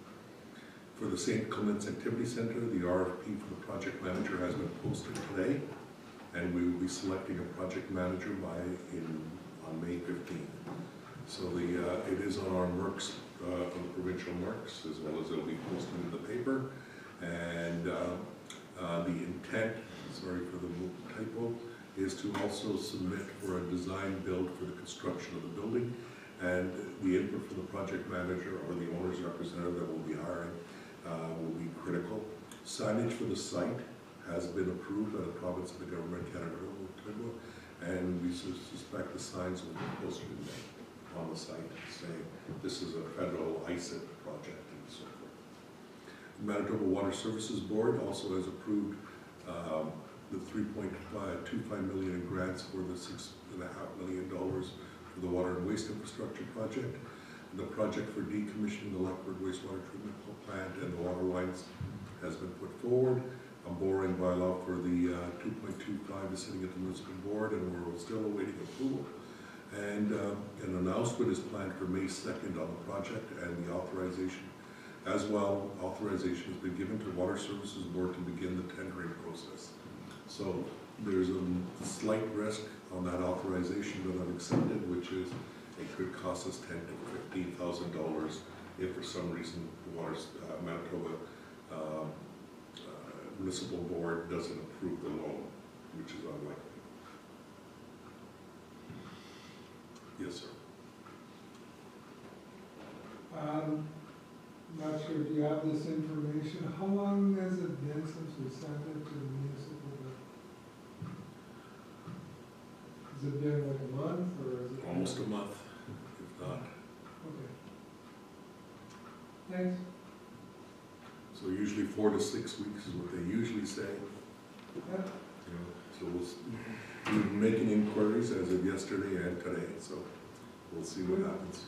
For the St. Clements Activity Center, the RFP for the project manager has been posted today, and we will be selecting a project manager on May 15th. So it is on our MRCs, on the provincial MRCs, as well as it'll be posted in the paper. And the intent, sorry for the typo, is to also submit for a design build for the construction of the building, and the input for the project manager or the owner's representative that we'll be hiring will be critical. Signage for the site has been approved by the province of the government of Canada, and we suspect the signs will be posted on the site saying this is a federal ISIP project and so forth. The Manitoba Water Services Board also has approved the $3.25 million in grants for the $6.5 million for the water and waste infrastructure project. And the project for decommissioning the Lethbridge wastewater treatment plant and the water lines has been put forward. A borrowing bylaw for the 2.25 is sitting at the municipal board, and we're still awaiting approval. And an announcement is planned for May 2nd on the project, and the authorization as well. Authorization has been given to Water Services Board to begin the tendering process. So there's a slight risk on that authorization that I've accepted, which is it could cost us $10,000 to $15,000 if for some reason the Manitoba Municipal Board doesn't approve the loan, which is unlikely. Yes, sir. Not sure if you have this information. How long has it been since we sent it to the municipal bill? Has it been like a month or is it? Almost a month, if not. Okay. Thanks. So usually 4 to 6 weeks is what they usually say. Yeah. You know, so we're making inquiries as of yesterday and today, so we'll see what happens.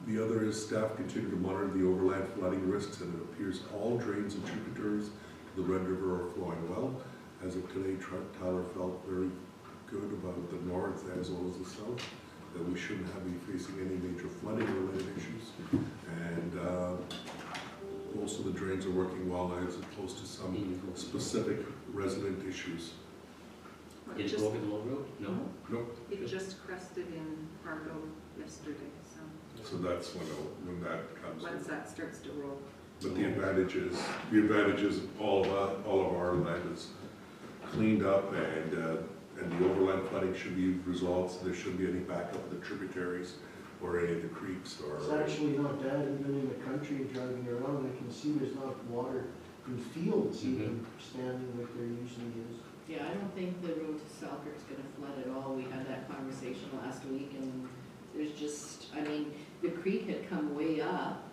The other is staff continue to monitor the overland flooding risks, and it appears all drains and tributaries to the Red River are flowing well. As of today, Tyler felt very good about the north as well as the south, that we shouldn't be facing any major flooding related issues. And most of the drains are working well as opposed to some specific resident issues. Did it go over the low road? No? Nope. It just crested in Fargo yesterday, so So that's when that comes in. once that starts to roll. But the advantage is all of our land is cleaned up and the overland flooding should be resolved, so there shouldn't be any backup of the tributaries or any of the creeks or. It's actually not bad, even in the country driving around, I can see there's not water in fields even standing like there usually is. Yeah, I don't think the road to Selkirk's gonna flood at all. We had that conversation last week and there's just, I mean, the creek had come way up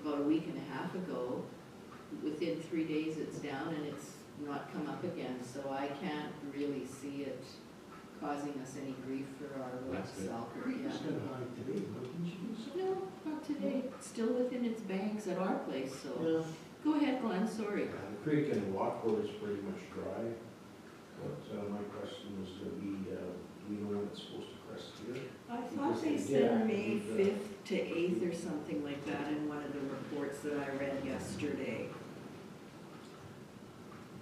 about a week and a half ago. Within 3 days it's down and it's not come up again, so I can't really see it causing us any grief for our road That's to good. Selkirk, Creek yeah. is kind of high today, but didn't you do so? No, not today. It's still within its banks at our place, so. Yeah. Go ahead, Glenn, sorry. The creek in Watford is pretty much dry, but my question was gonna be, do we know when it's supposed to crest here? I Because thought they they said did May activate the- 5th to 8th or something like that in one of the reports that I read yesterday.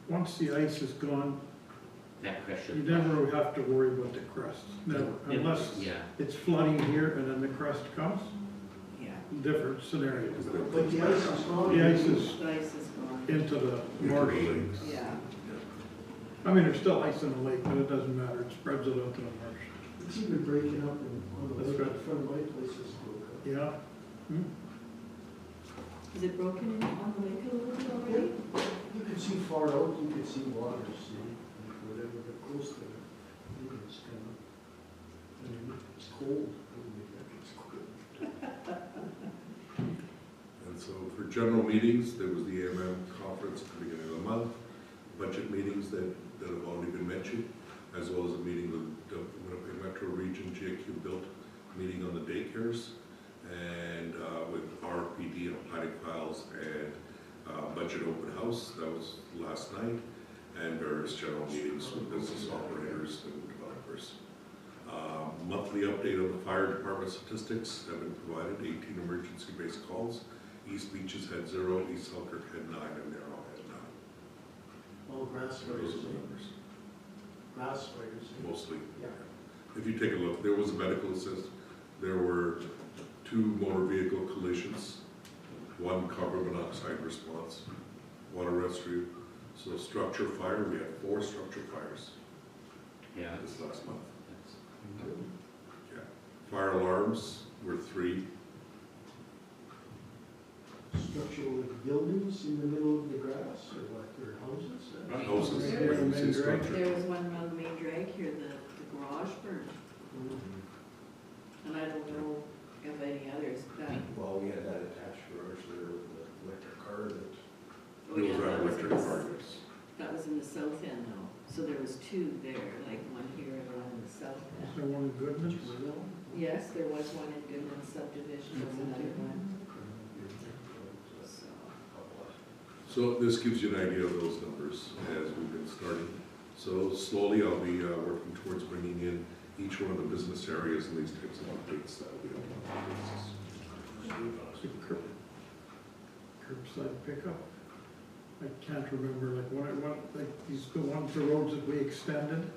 Once the ice is gone, That pressure. you never have to worry about the crest, never, unless Yeah. it's flooding here and then the crest comes, Yeah, different scenario. But the ice is gone. The ice is the ice is gone. into the marsh. Yeah. I mean, there's still ice in the lake, but it doesn't matter, it spreads it out to the marsh. It's even breaking up on the That's lake, right. in front of my place is broke up. Yeah, Is it broken in on the lake a little bit already? You could see far out, you could see water, see, like whatever, but close to it, it's kind of, I mean, it's cold. It's cold. And so for general meetings, there was the AMM conference at the beginning of the month, budget meetings that have already been mentioned, as well as a meeting with the Winnipeg Metro Region GAQ built meeting on the daycares, and with RPD and planning files and budget open house, that was last night, and various general meetings with business operators and developers. Monthly update on the fire department statistics have been provided, 18 emergency-based calls. East Beaches had 0, East Selkirk had 9, and Narrow had 9. All grass Those fires, are the numbers, grass fires. mostly. Yeah. If you take a look, there was a medical assist, there were 2 motor vehicle collisions, 1 carbon monoxide response, water rescue. So structure fire, we had 4 structure fires Yeah. this last month. That's- Yeah. Fire alarms were 3. Structural buildings in the middle of the grass, or what, or houses? Right. Houses, Yeah, when you say main drag. structure. There was one on the main drag here, the garage burned, and I don't know of any others. That, Well, we had that attached garage there with the electric car that, oh There yeah, was that that was electric in the- car, yes. That was in the south end though, so there was 2 there, like one here and one in the south is end. there one Goodman? Yes, there was one in Goodman subdivision, there's another one, so. So this gives you an idea of those numbers as we've been starting. So slowly I'll be working towards bringing in each one of the business areas and these types of updates that will be on a monthly basis. Curbside pickup. I can't remember, like, what, like, these, the ones, the roads that we extended?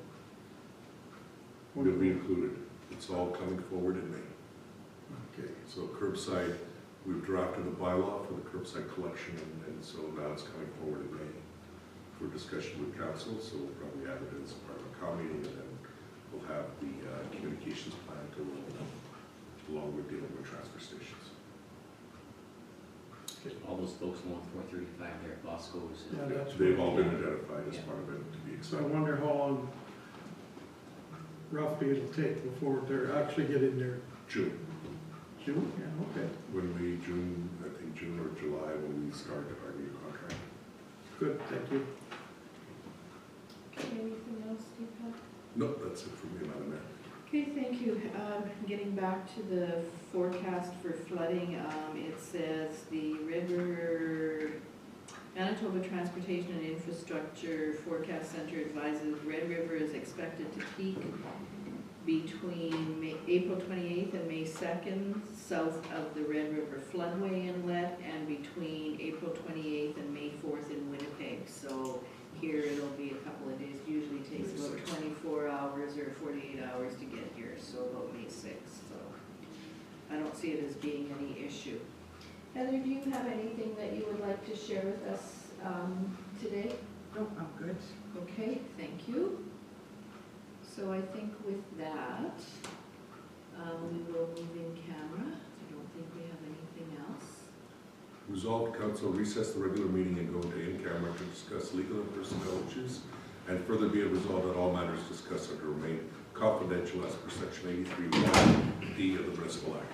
What Will did be we- included. It's all coming forward in May. Okay, So curbside, we've drafted a bylaw for the curbside collection and so now it's coming forward in May for discussion with council. So we'll probably have it as part of a comm meeting and then we'll have the communications plan to roll along with dealing with transfer stations. all those folks along 435 there at Bosco's. Yeah, that's. They've all been identified as Yeah. part of it to be So I accepted. wonder how long roughly it'll take before they're actually getting their June, June, yeah, okay, I think June or July when we start our new contract. good, thank you. Okay, anything else, Deepak? No, that's it for me, Madam Mayor. Okay, thank you. Getting back to the forecast for flooding, it says the Manitoba Transportation and Infrastructure Forecast Center advises Red River is expected to peak between April 28th and May 2nd, south of the Red River floodway inlet, and between April 28th and May 4th in Winnipeg. So here it'll be a couple of days, usually takes about 24 hours or 48 hours to get here, so about May 6th, so I don't see it as being any issue. Heather, do you have anything that you would like to share with us today? No, I'm good. Okay, thank you. So I think with that, we will move in camera. I don't think we have anything else. Resolved, council recess the regular meeting and go into in-camera to discuss legal and personnel issues, and further be it resolved that all matters discussed are to remain confidential as per section 83(1)(d) of the Municipal Act.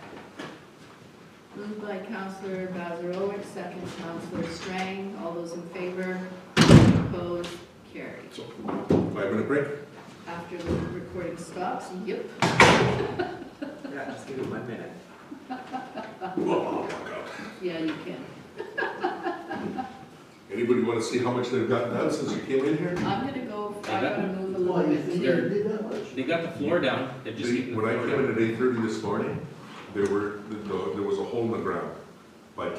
Moved by Councillor Bazarowic, second Councillor Strang. All those in favor? Opposed? Carried. So, 5-minute break? After the recording stops, yep. Yeah, just give it 1 minute. Well, I'll walk out. Yeah, you can. Anybody want to see how much they've gotten done since you came in here? I'm gonna go, I I'm got- gonna move a Why, little you bit. think They're- they did that much? They got the floor down, they're just keeping the When I floor came down. in at 8:30 this morning, there was a hole in the ground by